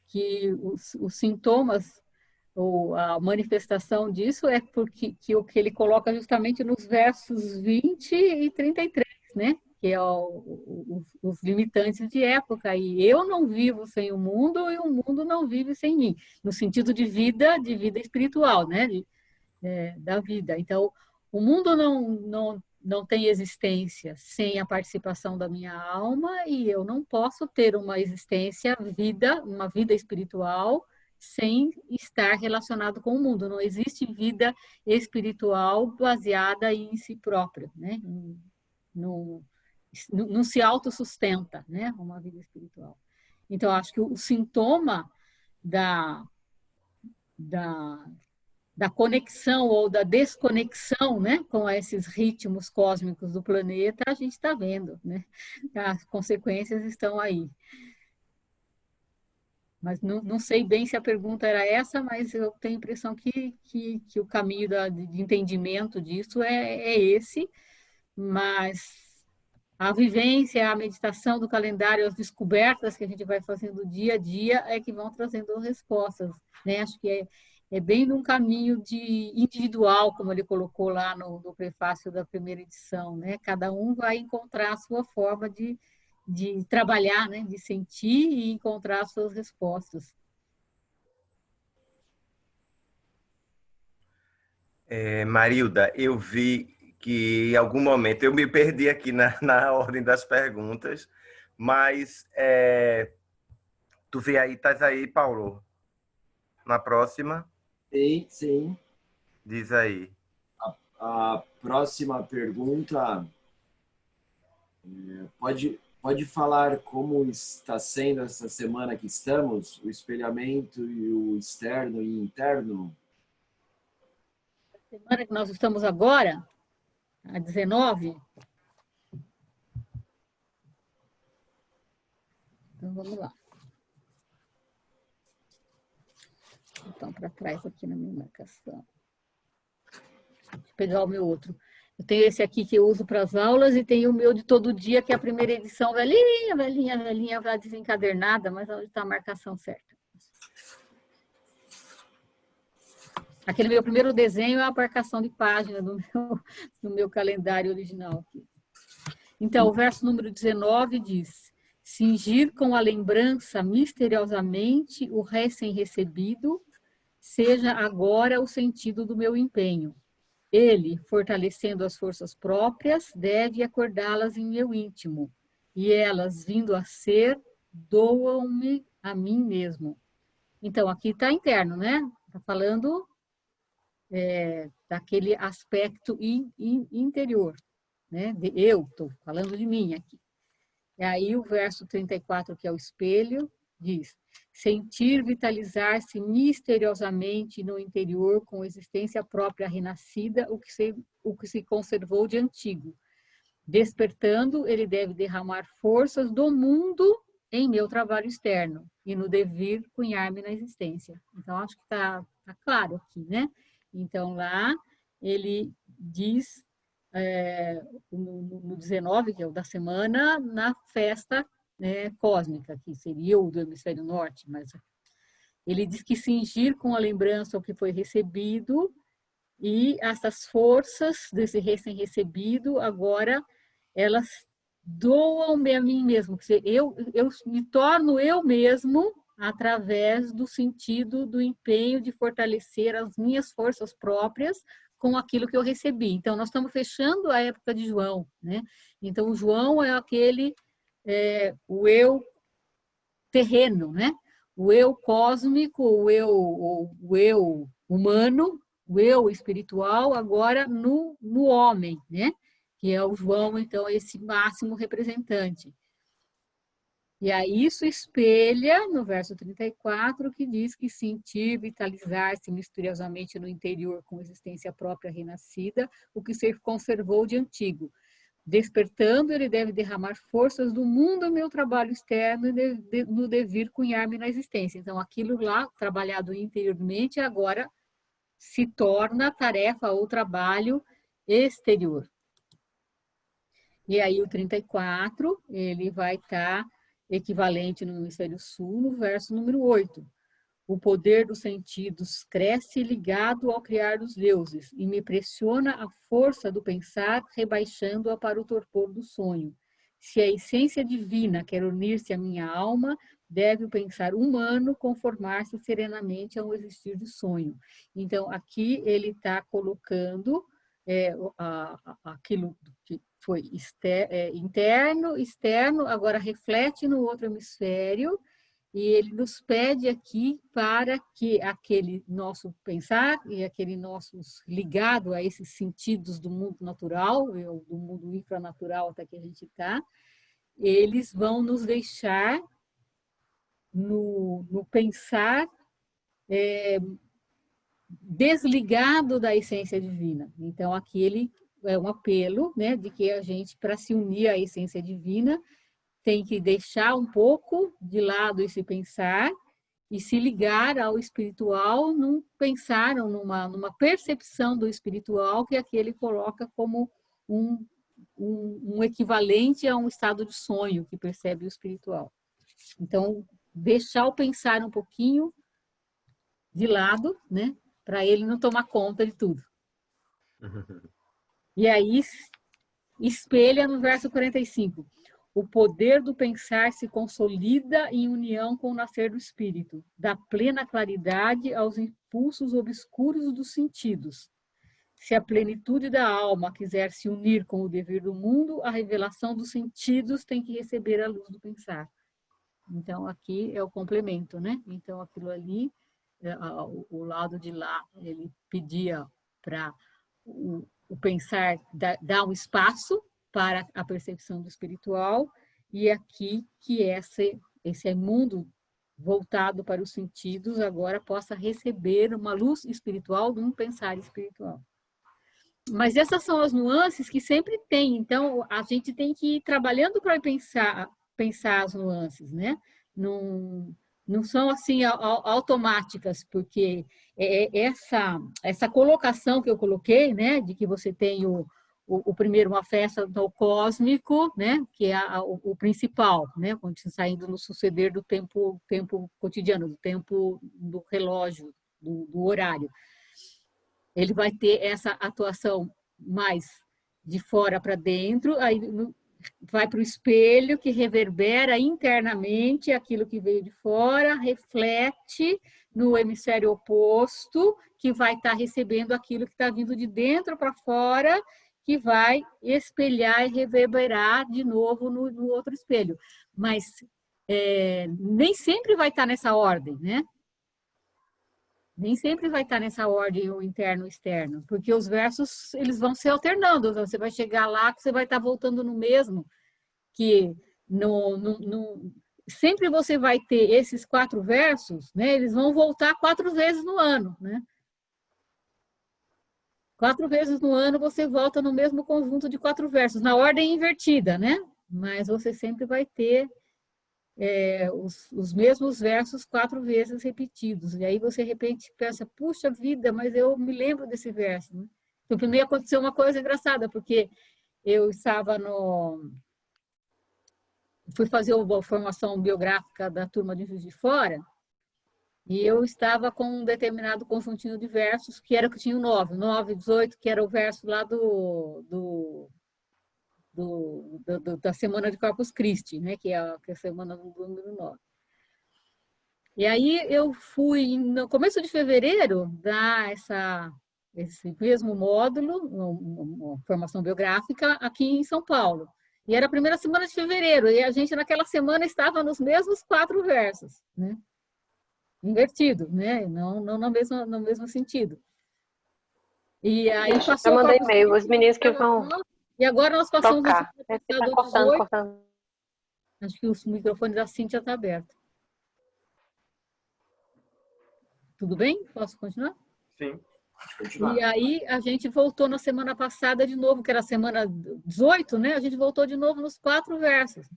que os sintomas ou a manifestação disso é porque o que ele coloca justamente nos versos 20 e 33, né? Que é os limitantes de época. E eu não vivo sem o mundo e o mundo não vive sem mim, no sentido de vida espiritual, né? Da vida. Então, o mundo não tem existência sem a participação da minha alma, e eu não posso ter uma existência, uma vida espiritual, sem estar relacionado com o mundo. Não existe vida espiritual baseada em si própria, né? Não se autossustenta, né? Uma vida espiritual. Então, acho que o sintoma da conexão ou da desconexão, né, com esses ritmos cósmicos do planeta, a gente está vendo, né? As consequências estão aí. Mas não sei bem se a pergunta era essa, mas eu tenho a impressão que o caminho de entendimento disso é esse, mas a vivência, a meditação do calendário, as descobertas que a gente vai fazendo dia a dia é que vão trazendo respostas, né? Acho que é bem num caminho de individual, como ele colocou lá no prefácio da primeira edição, né? Cada um vai encontrar a sua forma de trabalhar, né? De sentir e encontrar as suas respostas. Marilda, eu vi que em algum momento eu me perdi aqui na ordem das perguntas, mas tu vê aí, estás aí, Paulo? Na próxima? Sim, sim. Diz aí. a próxima pergunta, pode falar como está sendo essa semana que estamos, o espelhamento e o externo e interno? A semana que nós estamos agora, a 19. Então, vamos lá. Então, para trás aqui na minha marcação. Deixa eu pegar o meu outro. Eu tenho esse aqui que eu uso para as aulas e tenho o meu de todo dia, que é a primeira edição, velhinha, velhinha, velhinha, desencadernada, mas onde está a marcação certa? Aquele meu primeiro desenho é a marcação de página do meu calendário original aqui. Então, o verso número 19 diz: cingir com a lembrança misteriosamente o recém-recebido, seja agora o sentido do meu empenho. Ele, fortalecendo as forças próprias, deve acordá-las em meu íntimo, e elas, vindo a ser, doam-me a mim mesmo. Então, aqui está interno, né? Está falando daquele aspecto interior, né? Eu estou falando de mim aqui. E aí o verso 34, que é o espelho, diz: sentir vitalizar-se misteriosamente no interior com existência própria renascida, o que se conservou de antigo. Despertando, ele deve derramar forças do mundo em meu trabalho externo e no devir cunhar-me na existência. Então, acho que está claro aqui, né? Então, lá ele diz, no 19, que é o da semana, na festa, né, cósmica, que seria o do hemisfério norte, mas ele diz que cingir com a lembrança o que foi recebido e essas forças desse recém-recebido, agora, elas doam-me a mim mesmo. Eu me torno eu mesmo através do sentido do empenho de fortalecer as minhas forças próprias com aquilo que eu recebi. Então, nós estamos fechando a época de João, né? Então, o João é aquele, o eu terreno, né? O eu cósmico, o eu humano, o eu espiritual, agora no homem, né? Que é o João, então, esse máximo representante. E aí isso espelha no verso 34, que diz que sentir, vitalizar-se misteriosamente no interior com existência própria renascida, o que se conservou de antigo. Despertando, ele deve derramar forças do mundo ao meu trabalho externo e no devir cunhar-me na existência. Então, aquilo lá, trabalhado interiormente, agora se torna tarefa ou trabalho exterior. E aí o 34, ele vai estar equivalente no hemisfério sul, no verso número 8. O poder dos sentidos cresce ligado ao criar dos deuses e me pressiona a força do pensar, rebaixando-a para o torpor do sonho. Se a essência divina quer unir-se à minha alma, deve o pensar humano conformar-se serenamente ao existir de sonho. Então, aqui ele está colocando aquilo que foi interno, externo, agora reflete no outro hemisfério, e ele nos pede aqui para que aquele nosso pensar e aquele nosso ligado a esses sentidos do mundo natural, ou do mundo infranatural até que a gente está, eles vão nos deixar no pensar desligado da essência divina. Então, aqui ele é um apelo, né, de que a gente, para se unir à essência divina, tem que deixar um pouco de lado esse pensar e se ligar ao espiritual num pensar, numa percepção do espiritual que aqui ele coloca como um equivalente a um estado de sonho que percebe o espiritual. Então, deixar o pensar um pouquinho de lado, né, para ele não tomar conta de tudo. E aí, espelha no verso 45. O poder do pensar se consolida em união com o nascer do espírito, dá plena claridade aos impulsos obscuros dos sentidos. Se a plenitude da alma quiser se unir com o devir do mundo, a revelação dos sentidos tem que receber a luz do pensar. Então, aqui é o complemento, né? Então, aquilo ali, o lado de lá, ele pedia para o pensar dá um espaço para a percepção do espiritual, e aqui que esse mundo voltado para os sentidos agora possa receber uma luz espiritual de um pensar espiritual. Mas essas são as nuances que sempre tem, então a gente tem que ir trabalhando para pensar as nuances, né? Não são assim automáticas, porque essa colocação que eu coloquei, né, de que você tem o primeiro uma festa do cósmico, né, que é o principal, né, quando saindo no suceder do tempo cotidiano, do tempo do relógio, do horário. Ele vai ter essa atuação mais de fora para dentro, aí vai para o espelho, que reverbera internamente aquilo que veio de fora, reflete no hemisfério oposto, que vai estar recebendo aquilo que está vindo de dentro para fora, que vai espelhar e reverberar de novo no outro espelho. Mas nem sempre vai estar nessa ordem, né? Nem sempre vai estar nessa ordem o interno e o externo, porque os versos eles vão se alternando. Você vai chegar lá, você vai estar voltando no mesmo, que sempre você vai ter esses 4 versos, né? Eles vão voltar 4 vezes no ano, né? 4 vezes no ano você volta no mesmo conjunto de 4 versos, na ordem invertida, né? Mas você sempre vai ter os mesmos versos 4 vezes repetidos. E aí você, de repente, pensa, puxa vida, mas eu me lembro desse verso. Né? Então, primeiro aconteceu uma coisa engraçada, porque eu estava fui fazer a formação biográfica da turma de Juiz de Fora, e eu estava com um determinado conjuntinho de versos, que era o que tinha o 9, 18, que era o verso lá da Semana de Corpus Christi, né? que é a semana do número 9. E aí eu fui, no começo de fevereiro, dar esse mesmo módulo, uma formação biográfica, aqui em São Paulo. E era a primeira semana de fevereiro, e a gente naquela semana estava nos mesmos 4 versos, né? Invertido, né? Não no mesmo sentido. E aí passou... Eu mandei e-mail, os meninos que vão... E agora nós passamos... Tocar. Tá cortando. Acho que o microfone da Cíntia está aberto. Tudo bem? Posso continuar? Sim. E aí a gente voltou na semana passada de novo, que era a semana 18, né? A gente voltou de novo nos 4 versos.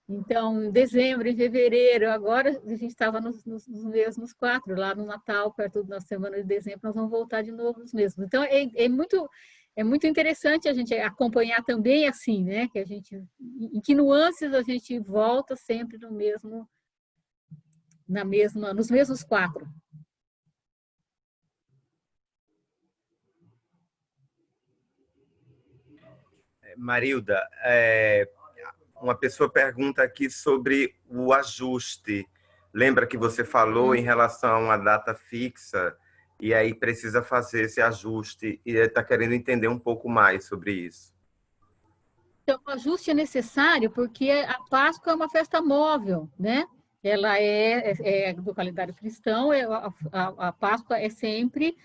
Então, em dezembro, em fevereiro, agora a gente estava nos mesmos 4. Lá no Natal, perto da semana de dezembro, nós vamos voltar de novo nos mesmos. Então, é muito interessante a gente acompanhar também assim, né? Que a gente, em que nuances a gente volta sempre nos mesmos 4. Marilda, uma pessoa pergunta aqui sobre o ajuste. Lembra que você falou em relação à data fixa e aí precisa fazer esse ajuste e está querendo entender um pouco mais sobre isso. Então, o ajuste é necessário porque a Páscoa é uma festa móvel, né? Ela é do calendário cristão, a Páscoa é sempre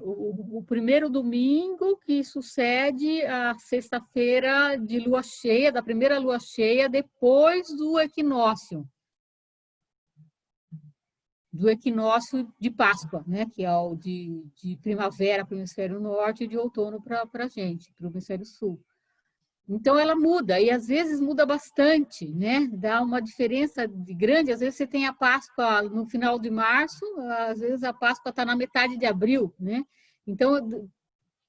o primeiro domingo que sucede a sexta-feira de lua cheia, da primeira lua cheia, depois do equinócio de Páscoa, né? Que é o de primavera para o hemisfério norte e de outono para a gente, para o hemisfério sul. Então, ela muda, e às vezes muda bastante, né? Dá uma diferença grande. Às vezes você tem a Páscoa no final de março, às vezes a Páscoa está na metade de abril, né? Então,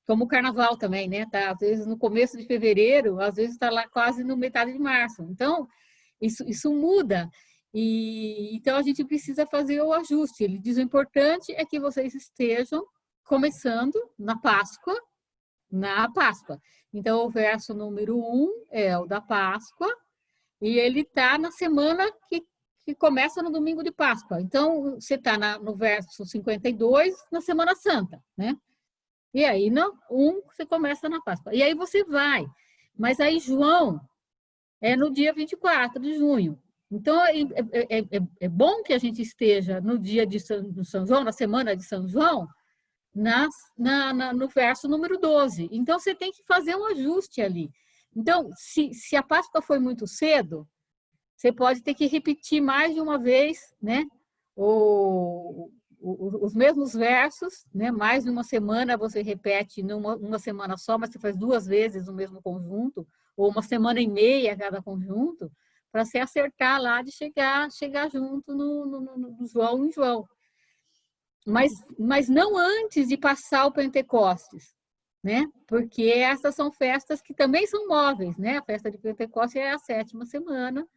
como o Carnaval também, né? Tá, às vezes no começo de fevereiro, às vezes está lá quase no metade de março. Então, isso muda. E então, a gente precisa fazer o ajuste. Ele diz, o importante é que vocês estejam começando na Páscoa, Então, o verso número 1 é o da Páscoa, e ele está na semana que começa no domingo de Páscoa. Então, você está no verso 52, na Semana Santa, né? E aí, no 1, você começa na Páscoa. E aí você vai. Mas aí, João é no dia 24 de junho. Então, é bom que a gente esteja no dia de São João, na semana de São João, no verso número 12. Então, você tem que fazer um ajuste ali. Então, se a Páscoa foi muito cedo, você pode ter que repetir mais de uma vez, né? Os mesmos versos, né? Mais de uma semana você repete numa semana só, mas você faz 2 vezes o mesmo conjunto, ou uma semana e meia cada conjunto, para se acertar lá de chegar junto no João em João. Mas não antes de passar o Pentecostes, né? Porque essas são festas que também são móveis, né? A festa de Pentecostes é a 7ª semana,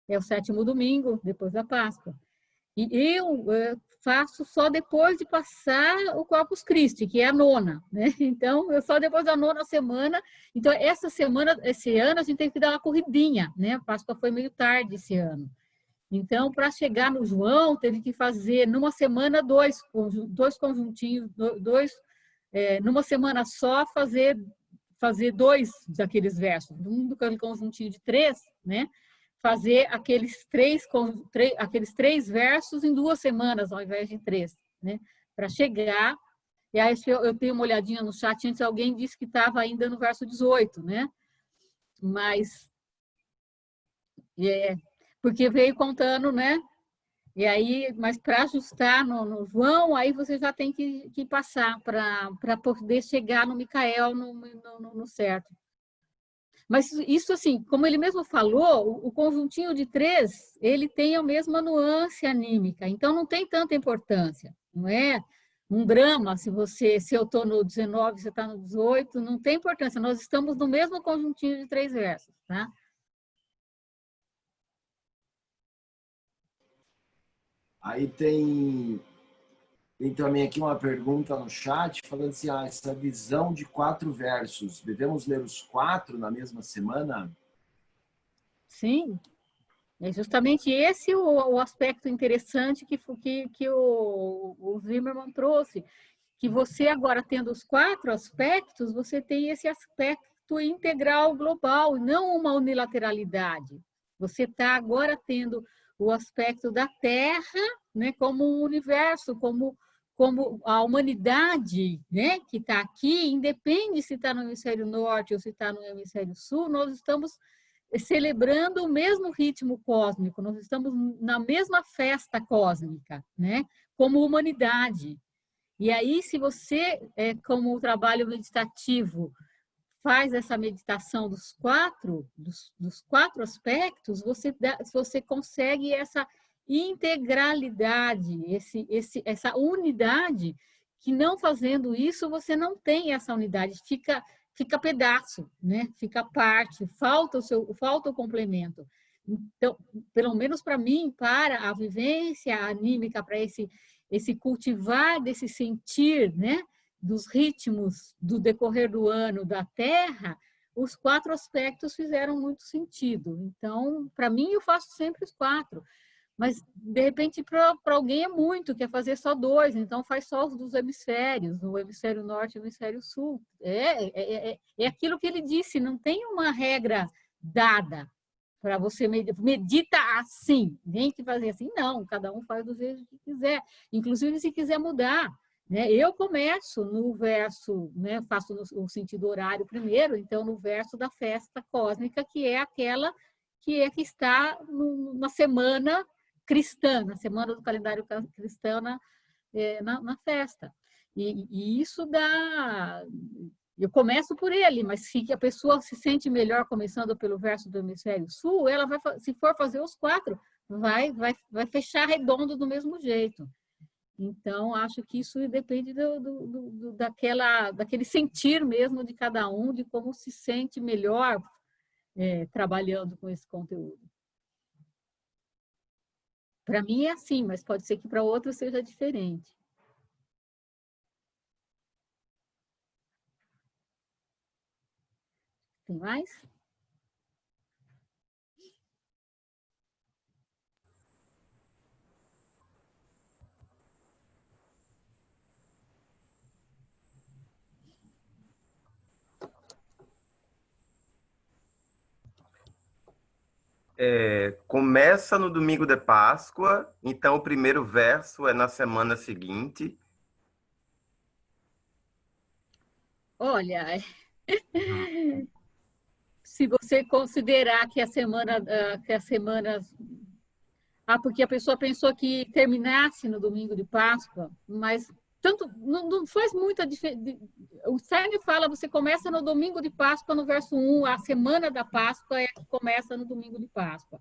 é o 7º domingo, depois da Páscoa. E eu faço só depois de passar o Corpus Christi, que é a 9ª, né? Então, eu só depois da 9ª semana. Então, essa semana, esse ano, a gente tem que dar uma corridinha, né? A Páscoa foi meio tarde esse ano. Então, para chegar no João, teve que fazer numa semana 2 conjuntinhos, numa semana só fazer 2 daqueles versos, um do conjuntinho de 3, né? Fazer aqueles 3 versos em 2 semanas, ao invés de 3, né? Para chegar. E aí eu tenho uma olhadinha no chat, antes alguém disse que estava ainda no verso 18, né? Mas porque veio contando, né? E aí, mas para ajustar no João, aí você já tem que passar para poder chegar no Micael no certo. Mas isso, assim, como ele mesmo falou, o conjuntinho de 3, ele tem a mesma nuance anímica, então não tem tanta importância, não é um drama se eu estou no 19, você está no 18, não tem importância, nós estamos no mesmo conjuntinho de 3 versos, tá? Aí tem também aqui uma pergunta no chat, falando assim, essa visão de 4 versos, devemos ler os 4 na mesma semana? Sim, é justamente esse o aspecto interessante que o Zimmermann trouxe, que você agora tendo os 4 aspectos, você tem esse aspecto integral global, não uma unilateralidade. Você está agora tendo o aspecto da Terra, né, como um universo, como a humanidade, né, que está aqui, independe se está no hemisfério norte ou se está no hemisfério sul, nós estamos celebrando o mesmo ritmo cósmico, nós estamos na mesma festa cósmica, né, como humanidade. E aí, se você, como trabalho meditativo, faz essa meditação dos 4 aspectos, você consegue essa integralidade, essa unidade, que não fazendo isso, você não tem essa unidade, fica pedaço, né? Fica parte, falta o complemento. Então, pelo menos para mim, para a vivência anímica, para esse cultivar desse sentir, né? Dos ritmos do decorrer do ano da Terra, os 4 aspectos fizeram muito sentido. Então, para mim, eu faço sempre os 4. Mas, de repente, para alguém é muito, quer fazer só 2, então faz só os dos hemisférios, o hemisfério norte e o hemisfério sul. É aquilo que ele disse, não tem uma regra dada para você medita assim, tem que fazer assim, não, cada um faz do jeito que quiser, inclusive se quiser mudar. Né? Eu começo no verso, né, faço o sentido horário primeiro, então no verso da festa cósmica, que é aquela que está na semana cristã, na semana do calendário cristão na festa. E isso dá... Eu começo por ele, mas se a pessoa se sente melhor começando pelo verso do hemisfério sul, ela vai, se for fazer os 4, vai fechar redondo do mesmo jeito. Então, acho que isso depende daquele sentir mesmo de cada um, de como se sente melhor trabalhando com esse conteúdo. Para mim é assim, mas pode ser que para outro seja diferente. Tem mais? Começa no domingo de Páscoa, então o primeiro verso é na semana seguinte. Olha, se você considerar que a semana, porque a pessoa pensou que terminasse no domingo de Páscoa, mas tanto não faz muita diferença. O Steiner fala, você começa no domingo de Páscoa, no verso 1, a semana da Páscoa é a que começa no domingo de Páscoa.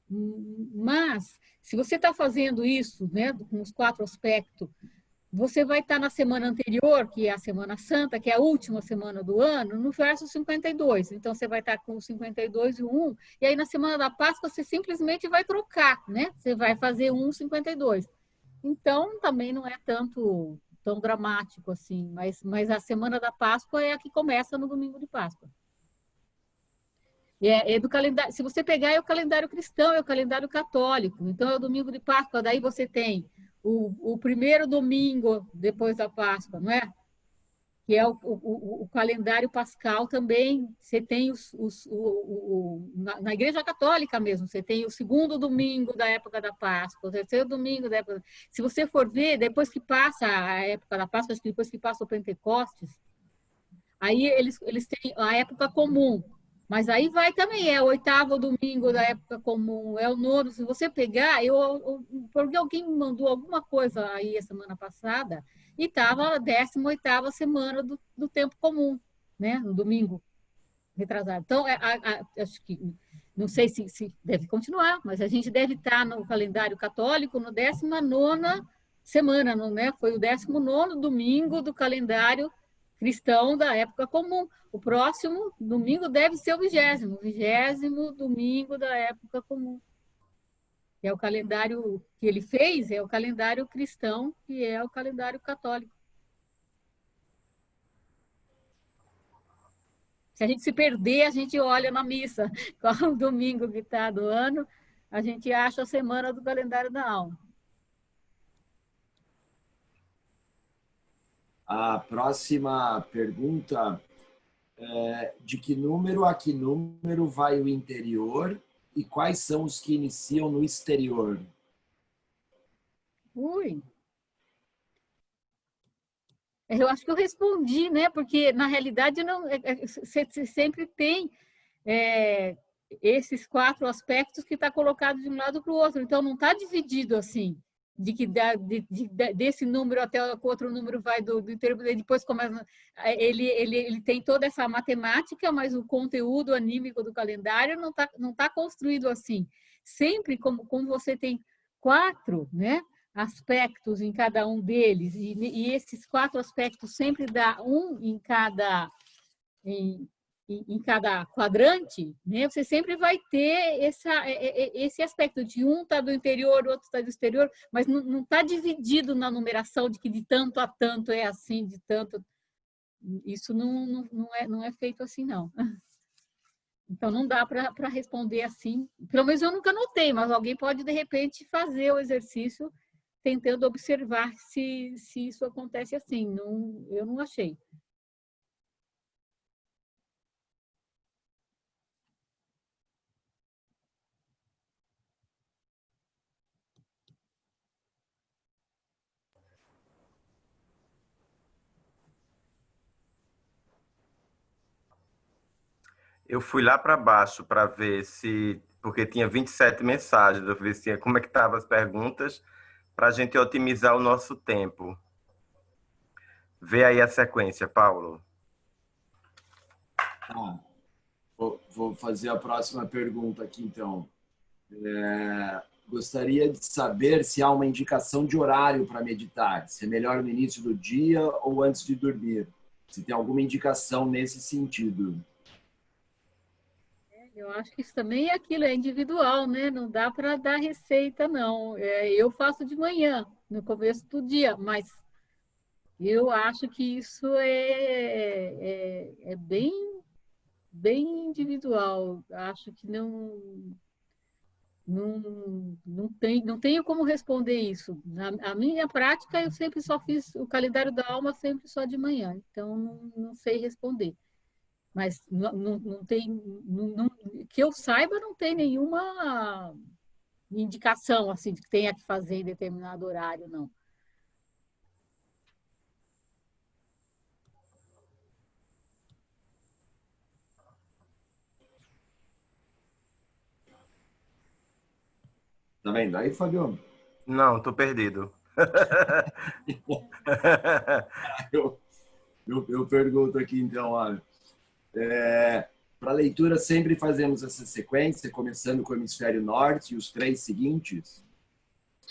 Mas, se você está fazendo isso, né, com os 4 aspectos, você vai estar na semana anterior, que é a Semana Santa, que é a última semana do ano, no verso 52. Então, você vai estar com o 52 e o 1, e aí na semana da Páscoa você simplesmente vai trocar, né? Você vai fazer 1, 52. Então, também não é tão dramático assim, mas a semana da Páscoa é a que começa no domingo de Páscoa. É do calendário, se você pegar, é o calendário cristão, é o calendário católico. Então, é o domingo de Páscoa, daí você tem o primeiro domingo depois da Páscoa, não é? Que é o calendário pascal também. Você tem na Igreja Católica mesmo, você tem o segundo domingo da época da Páscoa, o terceiro domingo da época. Se você for ver, depois que passa a época da Páscoa, acho que depois que passa o Pentecostes, aí eles têm a época comum. Mas aí vai também, é o 8º domingo da época comum, é o 9º. Se você pegar, porque alguém me mandou alguma coisa aí a semana passada, e estava a 18ª semana do tempo comum, né? No domingo retrasado. Então, acho que, não sei se deve continuar, mas a gente deve estar no calendário católico no 19ª semana, não, né? Foi o 19º domingo do calendário cristão da época comum. O próximo domingo deve ser o 20º domingo da época comum. É o calendário que ele fez, é o calendário cristão, que é o calendário católico. Se a gente se perder, a gente olha na missa, qual o domingo que está do ano, a gente acha a semana do calendário da alma. A próxima pergunta é: de que número a que número vai o interior e quais são os que iniciam no exterior? Ui! Eu acho que eu respondi, né? Porque, na realidade, não, você sempre tem esses 4 aspectos que está colocado de um lado para o outro. Então, não está dividido assim, de que desse número até o outro número vai do interior, e depois começa. Ele tem toda essa matemática, mas o conteúdo anímico do calendário não tá construído assim. Sempre como você tem 4, né, aspectos em cada um deles, e esses 4 aspectos sempre dá um em cada quadrante, né? Você sempre vai ter esse aspecto de um está do interior, o outro está do exterior, mas não está dividido na numeração de que de tanto a tanto é assim, de tanto. Isso não é feito assim, não. Então, não dá para responder assim. Pelo menos eu nunca notei, mas alguém pode, de repente, fazer o exercício tentando observar se isso acontece assim. Não, eu não achei. Eu fui lá para baixo para ver se, porque tinha 27 mensagens, eu ver se como é que estavam as perguntas para a gente otimizar o nosso tempo. Vê aí a sequência, Paulo. Vou fazer a próxima pergunta aqui, então. Gostaria de saber se há uma indicação de horário para meditar, se é melhor no início do dia ou antes de dormir. Se tem alguma indicação nesse sentido. Eu acho que isso também é aquilo, é individual, né? Não dá para dar receita, não. Eu faço de manhã, no começo do dia, mas eu acho que isso é bem individual. Acho que não tenho como responder isso. A minha prática, eu sempre só fiz o calendário da alma sempre só de manhã, então não sei responder. Mas não tem, que eu saiba, não tem nenhuma indicação assim de que tenha que fazer em determinado horário, não. Tá vendo aí, Fabio? Não, tô perdido. Eu pergunto aqui, então, olha. Para leitura, sempre fazemos essa sequência, começando com o hemisfério norte e os 3 seguintes?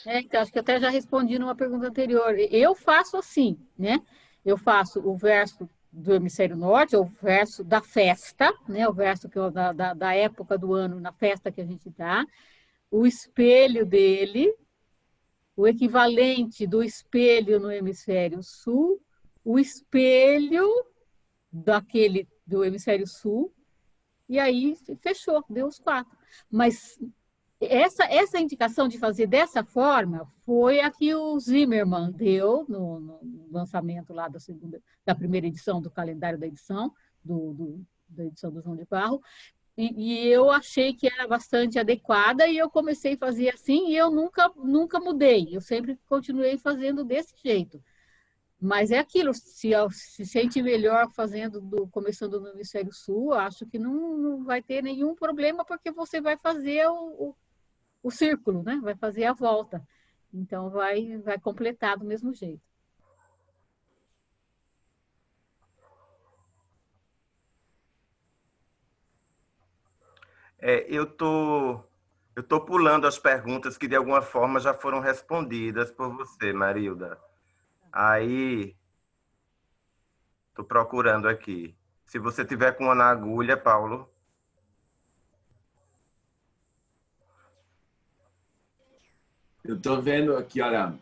Então, acho que eu até já respondi numa pergunta anterior. Eu faço assim, né? Eu faço o verso do hemisfério norte, ou o verso da festa, né? O verso que da época do ano, na festa que a gente está, o espelho dele, o equivalente do espelho no hemisfério sul, o espelho do hemisfério sul, e aí fechou, deu os 4. Mas essa indicação de fazer dessa forma foi a que o Zimmermann deu no lançamento lá da primeira edição do calendário da edição, da edição do João de Barro, e eu achei que era bastante adequada e eu comecei a fazer assim e eu nunca mudei, eu sempre continuei fazendo desse jeito. Mas é aquilo, se sente melhor começando no hemisfério sul, acho que não vai ter nenhum problema, porque você vai fazer o círculo, né? Vai fazer a volta. Então, vai completar do mesmo jeito. Eu tô pulando as perguntas que, de alguma forma, já foram respondidas por você, Marilda. Aí, tô procurando aqui. Se você tiver com uma na agulha, Paulo. Eu estou vendo aqui, olha,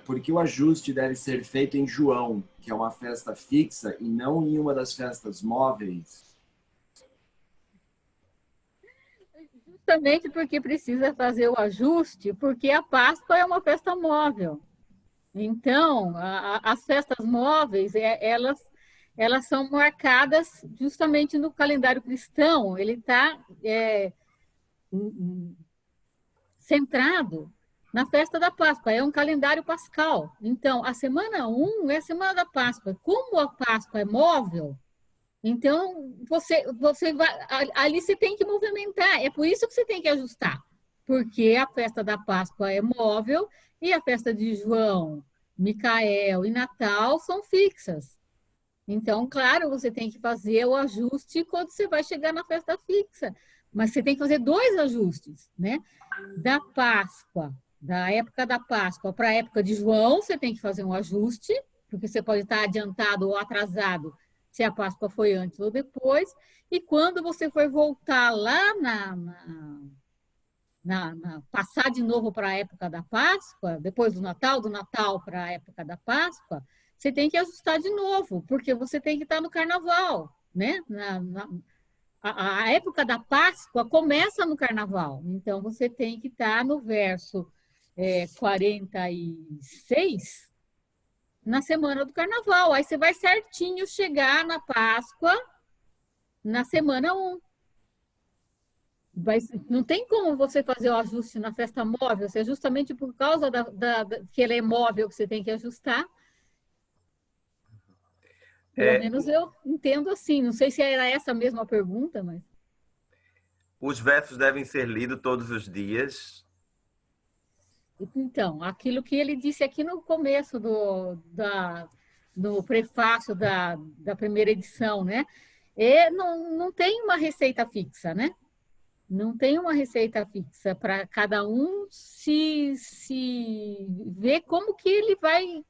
porque o ajuste deve ser feito em João, que é uma festa fixa, e não em uma das festas móveis. Justamente porque precisa fazer o ajuste, porque a Páscoa é uma festa móvel. Então, as festas móveis, elas são marcadas justamente no calendário cristão. Ele está centrado na festa da Páscoa, é um calendário pascal. Então, a semana 1 é a semana da Páscoa. Como a Páscoa é móvel, então você vai, ali você tem que movimentar. É por isso que você tem que ajustar, porque a festa da Páscoa é móvel e a festa de João, Micael e Natal são fixas. Então, claro, você tem que fazer o ajuste quando você vai chegar na festa fixa. Mas você tem que fazer 2 ajustes, né? Da Páscoa, da época da Páscoa para a época de João, você tem que fazer um ajuste, porque você pode estar adiantado ou atrasado se a Páscoa foi antes ou depois. E quando você for voltar lá passar de novo para a época da Páscoa, depois do Natal para a época da Páscoa, você tem que ajustar de novo, porque você tem que estar no carnaval, né? A época da Páscoa começa no carnaval, então você tem que estar no verso 46 na semana do carnaval. Aí você vai certinho chegar na Páscoa na semana 1. Não tem como você fazer o ajuste na festa móvel, é justamente por causa que ela é móvel que você tem que ajustar. Pelo menos eu entendo assim. Não sei se era essa a mesma pergunta, mas... Os versos devem ser lidos todos os dias? Então, aquilo que ele disse aqui no começo no prefácio da primeira edição, né? Não tem uma receita fixa, né? Não tem uma receita fixa para cada um se ver como que ele vai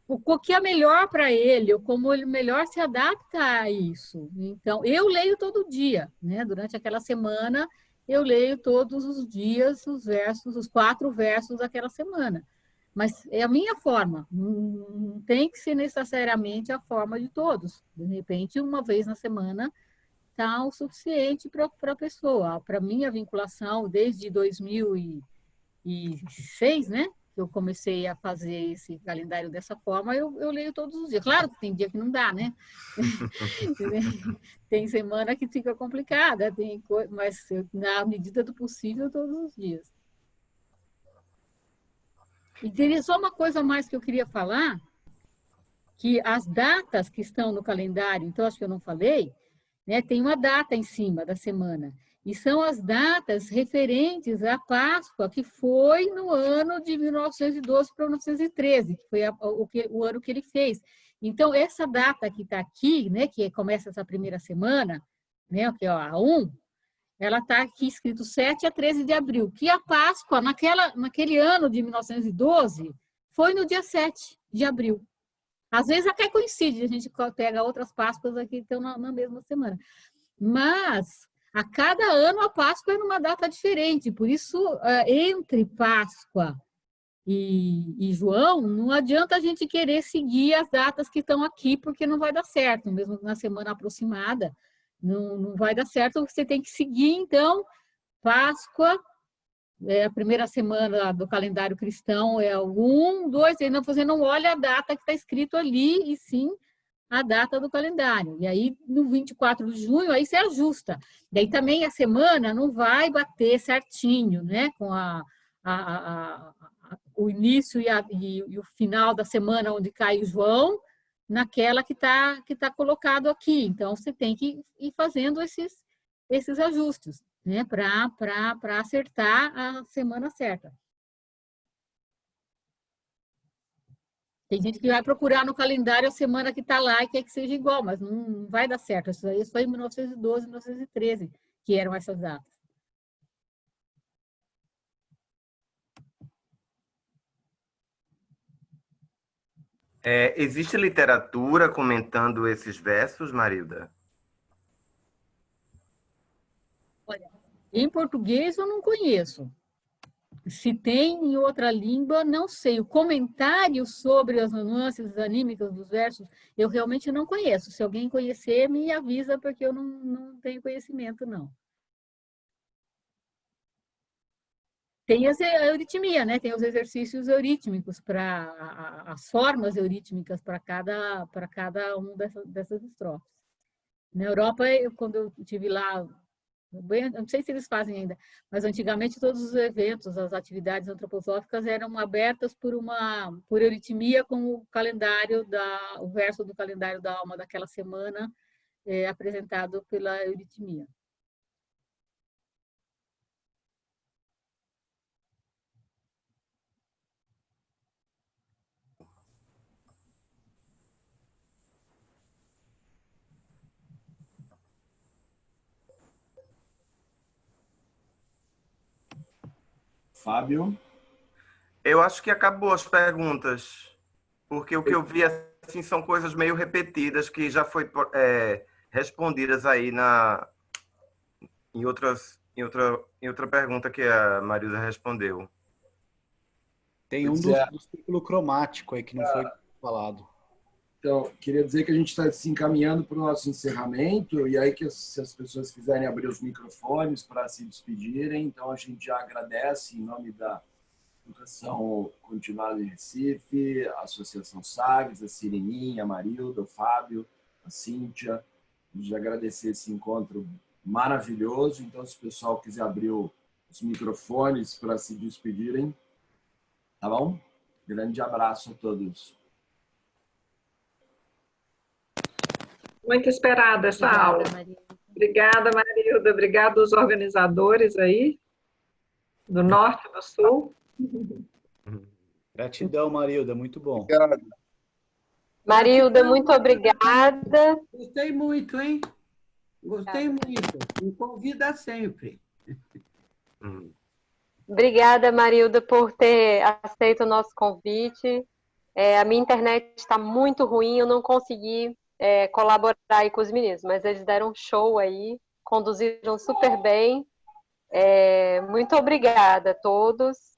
o que é melhor para ele, ou como ele melhor se adapta a isso. Então, eu leio todo dia, né? Durante aquela semana, eu leio todos os dias os 4 versos daquela semana. Mas é a minha forma, não tem que ser necessariamente a forma de todos. De repente, uma vez na semana está o suficiente para a pessoa. Para mim, a vinculação, desde 2006, né? Que eu comecei a fazer esse calendário dessa forma, eu leio todos os dias. Claro que tem dia que não dá, né? Tem semana que fica complicada, mas na medida do possível, todos os dias. E teria só uma coisa mais que eu queria falar, que as datas que estão no calendário, então acho que eu não falei, né, tem uma data em cima da semana. E são as datas referentes à Páscoa, que foi no ano de 1912 para 1913, que foi o ano que ele fez. Então, essa data que está aqui, né, que começa essa primeira semana, né, que é a 1, ela está aqui escrito 7 a 13 de abril, que a Páscoa, naquele ano de 1912, foi no dia 7 de abril. Às vezes até coincide, a gente pega outras Páscoas aqui que estão na mesma semana. Mas, a cada ano, a Páscoa é numa data diferente. Por isso, entre Páscoa e João, não adianta a gente querer seguir as datas que estão aqui, porque não vai dar certo. Mesmo na semana aproximada, não vai dar certo. Você tem que seguir, então, Páscoa, a primeira semana do calendário cristão é o 1, 2, você não olha a data que está escrito ali, e sim a data do calendário. E aí, no 24 de junho, aí você ajusta. Daí também a semana não vai bater certinho, né? Com o início e o final da semana onde cai o João, naquela que tá colocado aqui. Então, você tem que ir fazendo esses ajustes, né? Para acertar a semana certa. Tem gente que vai procurar no calendário a semana que está lá e quer que seja igual, mas não vai dar certo. Isso aí foi em 1912, 1913, que eram essas datas. Existe literatura comentando esses versos, Marilda? Olha, em português eu não conheço. Se tem em outra língua, não sei. O comentário sobre as nuances anímicas dos versos, eu realmente não conheço. Se alguém conhecer, me avisa, porque eu não tenho conhecimento, não. Tem a euritmia, né? Tem os exercícios eurítmicos, as formas eurítmicas para cada uma dessas estrofes. Na Europa, quando eu estive lá, eu não sei se eles fazem ainda, mas antigamente todos os eventos, as atividades antroposóficas eram abertas por euritmia, com o calendário o verso do calendário da alma daquela semana apresentado pela euritmia. Fábio? Eu acho que acabou as perguntas, porque o que eu vi assim, são coisas meio repetidas que já foi respondidas aí em outra pergunta que a Marilda respondeu. Tem um do círculo cromático aí que não foi falado. Então, queria dizer que a gente está se encaminhando para o nosso encerramento, e aí que se as pessoas quiserem abrir os microfones para se despedirem, então a gente já agradece em nome da Educação Continuada de Recife, a Associação Sagres, a Sireninha, a Marilda, o Fábio, a Cíntia. A gente agradecer esse encontro maravilhoso. Então, se o pessoal quiser abrir os microfones para se despedirem, tá bom? Grande abraço a todos. Muito esperada essa aula. Obrigada, Marilda. Obrigada aos organizadores aí, do norte e do sul. Gratidão, Marilda. Muito bom. Obrigado. Marilda, muito obrigada. Gostei muito, hein? Gostei muito. Me convida sempre. Obrigada, Marilda, por ter aceito o nosso convite. A minha internet está muito ruim, eu não consegui colaborar aí com os meninos, mas eles deram um show aí, conduziram super bem. Muito obrigada a todos.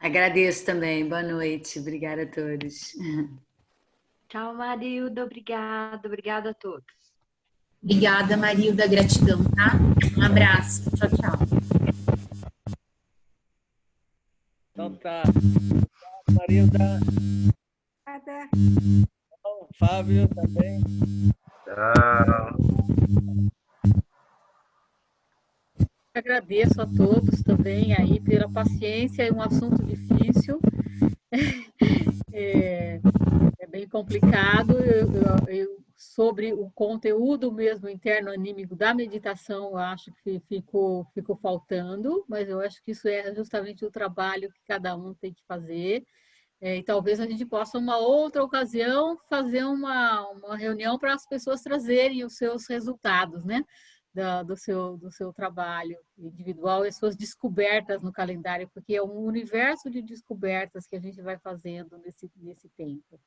Agradeço também. Boa noite. Obrigada a todos. Tchau, Marilda. Obrigada. Obrigada a todos. Obrigada, Marilda. Gratidão, tá? Um abraço. Tchau, tchau. Então tá. Tchau, Marilda. Até. Tchau, Fábio também. Tchau. Agradeço a todos também aí pela paciência, é um assunto difícil, é bem complicado, eu sobre o conteúdo mesmo interno anímico da meditação, eu acho que ficou faltando, mas eu acho que isso é justamente o trabalho que cada um tem que fazer. E talvez a gente possa, uma outra ocasião, fazer uma reunião para as pessoas trazerem os seus resultados, né? Do seu trabalho individual e as suas descobertas no calendário, porque é um universo de descobertas que a gente vai fazendo nesse tempo.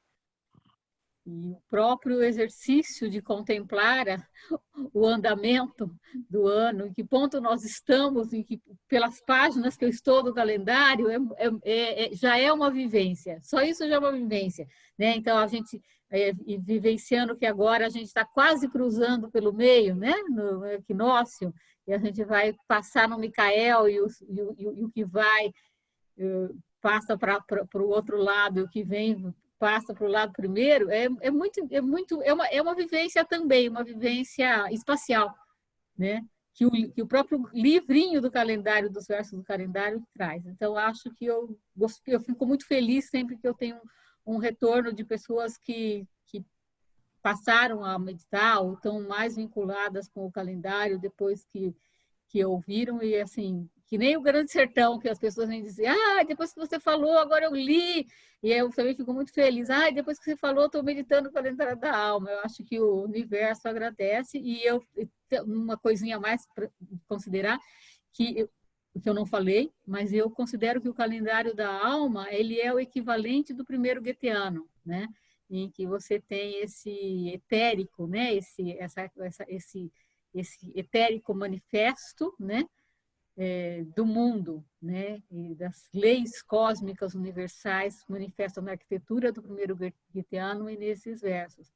E o próprio exercício de contemplar o andamento do ano, em que ponto nós estamos, em que, pelas páginas que eu estou do calendário, já é uma vivência. Só isso já é uma vivência, né? Então, a gente, vivenciando que agora a gente está quase cruzando pelo meio, né? No equinócio, e a gente vai passar no Micael e o que vai passa para o outro lado, e o que vem passa para o lado primeiro, é uma vivência também, uma vivência espacial, né? Que o próprio livrinho do calendário, dos versos do calendário, traz. Então, acho que eu fico muito feliz sempre que eu tenho um retorno de pessoas que passaram a meditar ou estão mais vinculadas com o calendário depois que ouviram, e assim, que nem o Grande Sertão, que as pessoas vêm dizer, depois que você falou, agora eu li, e eu também fico muito feliz, depois que você falou, estou meditando o calendário da alma. Eu acho que o universo agradece, e uma coisinha a mais para considerar, que eu não falei, mas eu considero que o calendário da alma, ele é o equivalente do primeiro guetiano, né? Em que você tem esse etérico, né? Esse etérico manifesto, né? Do mundo, né? E das leis cósmicas universais manifestam na arquitetura do primeiro guetiano e nesses versos.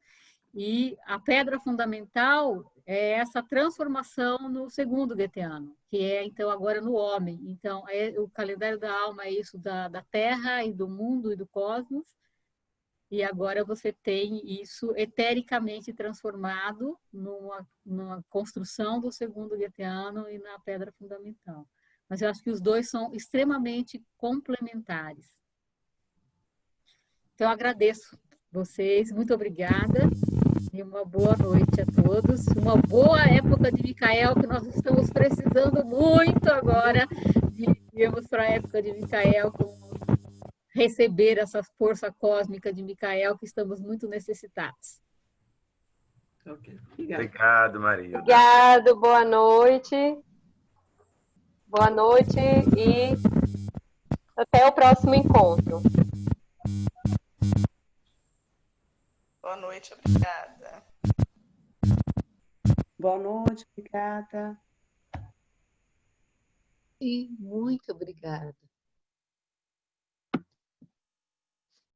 E a pedra fundamental é essa transformação no segundo guetiano, que é, então, agora no homem. Então, o calendário da alma é isso da Terra e do mundo e do cosmos, e agora você tem isso etericamente transformado numa construção do segundo guetiano e na pedra fundamental. Mas eu acho que os dois são extremamente complementares. Então, eu agradeço vocês, muito obrigada, e uma boa noite a todos. Uma boa época de Micael, que nós estamos precisando muito agora, de irmos para a época de Micael, receber essa força cósmica de Micael, que estamos muito necessitados. Ok, obrigado. Obrigado, Marilda. Obrigado, boa noite. Boa noite e até o próximo encontro. Boa noite, obrigada. Boa noite, obrigada. E muito obrigada.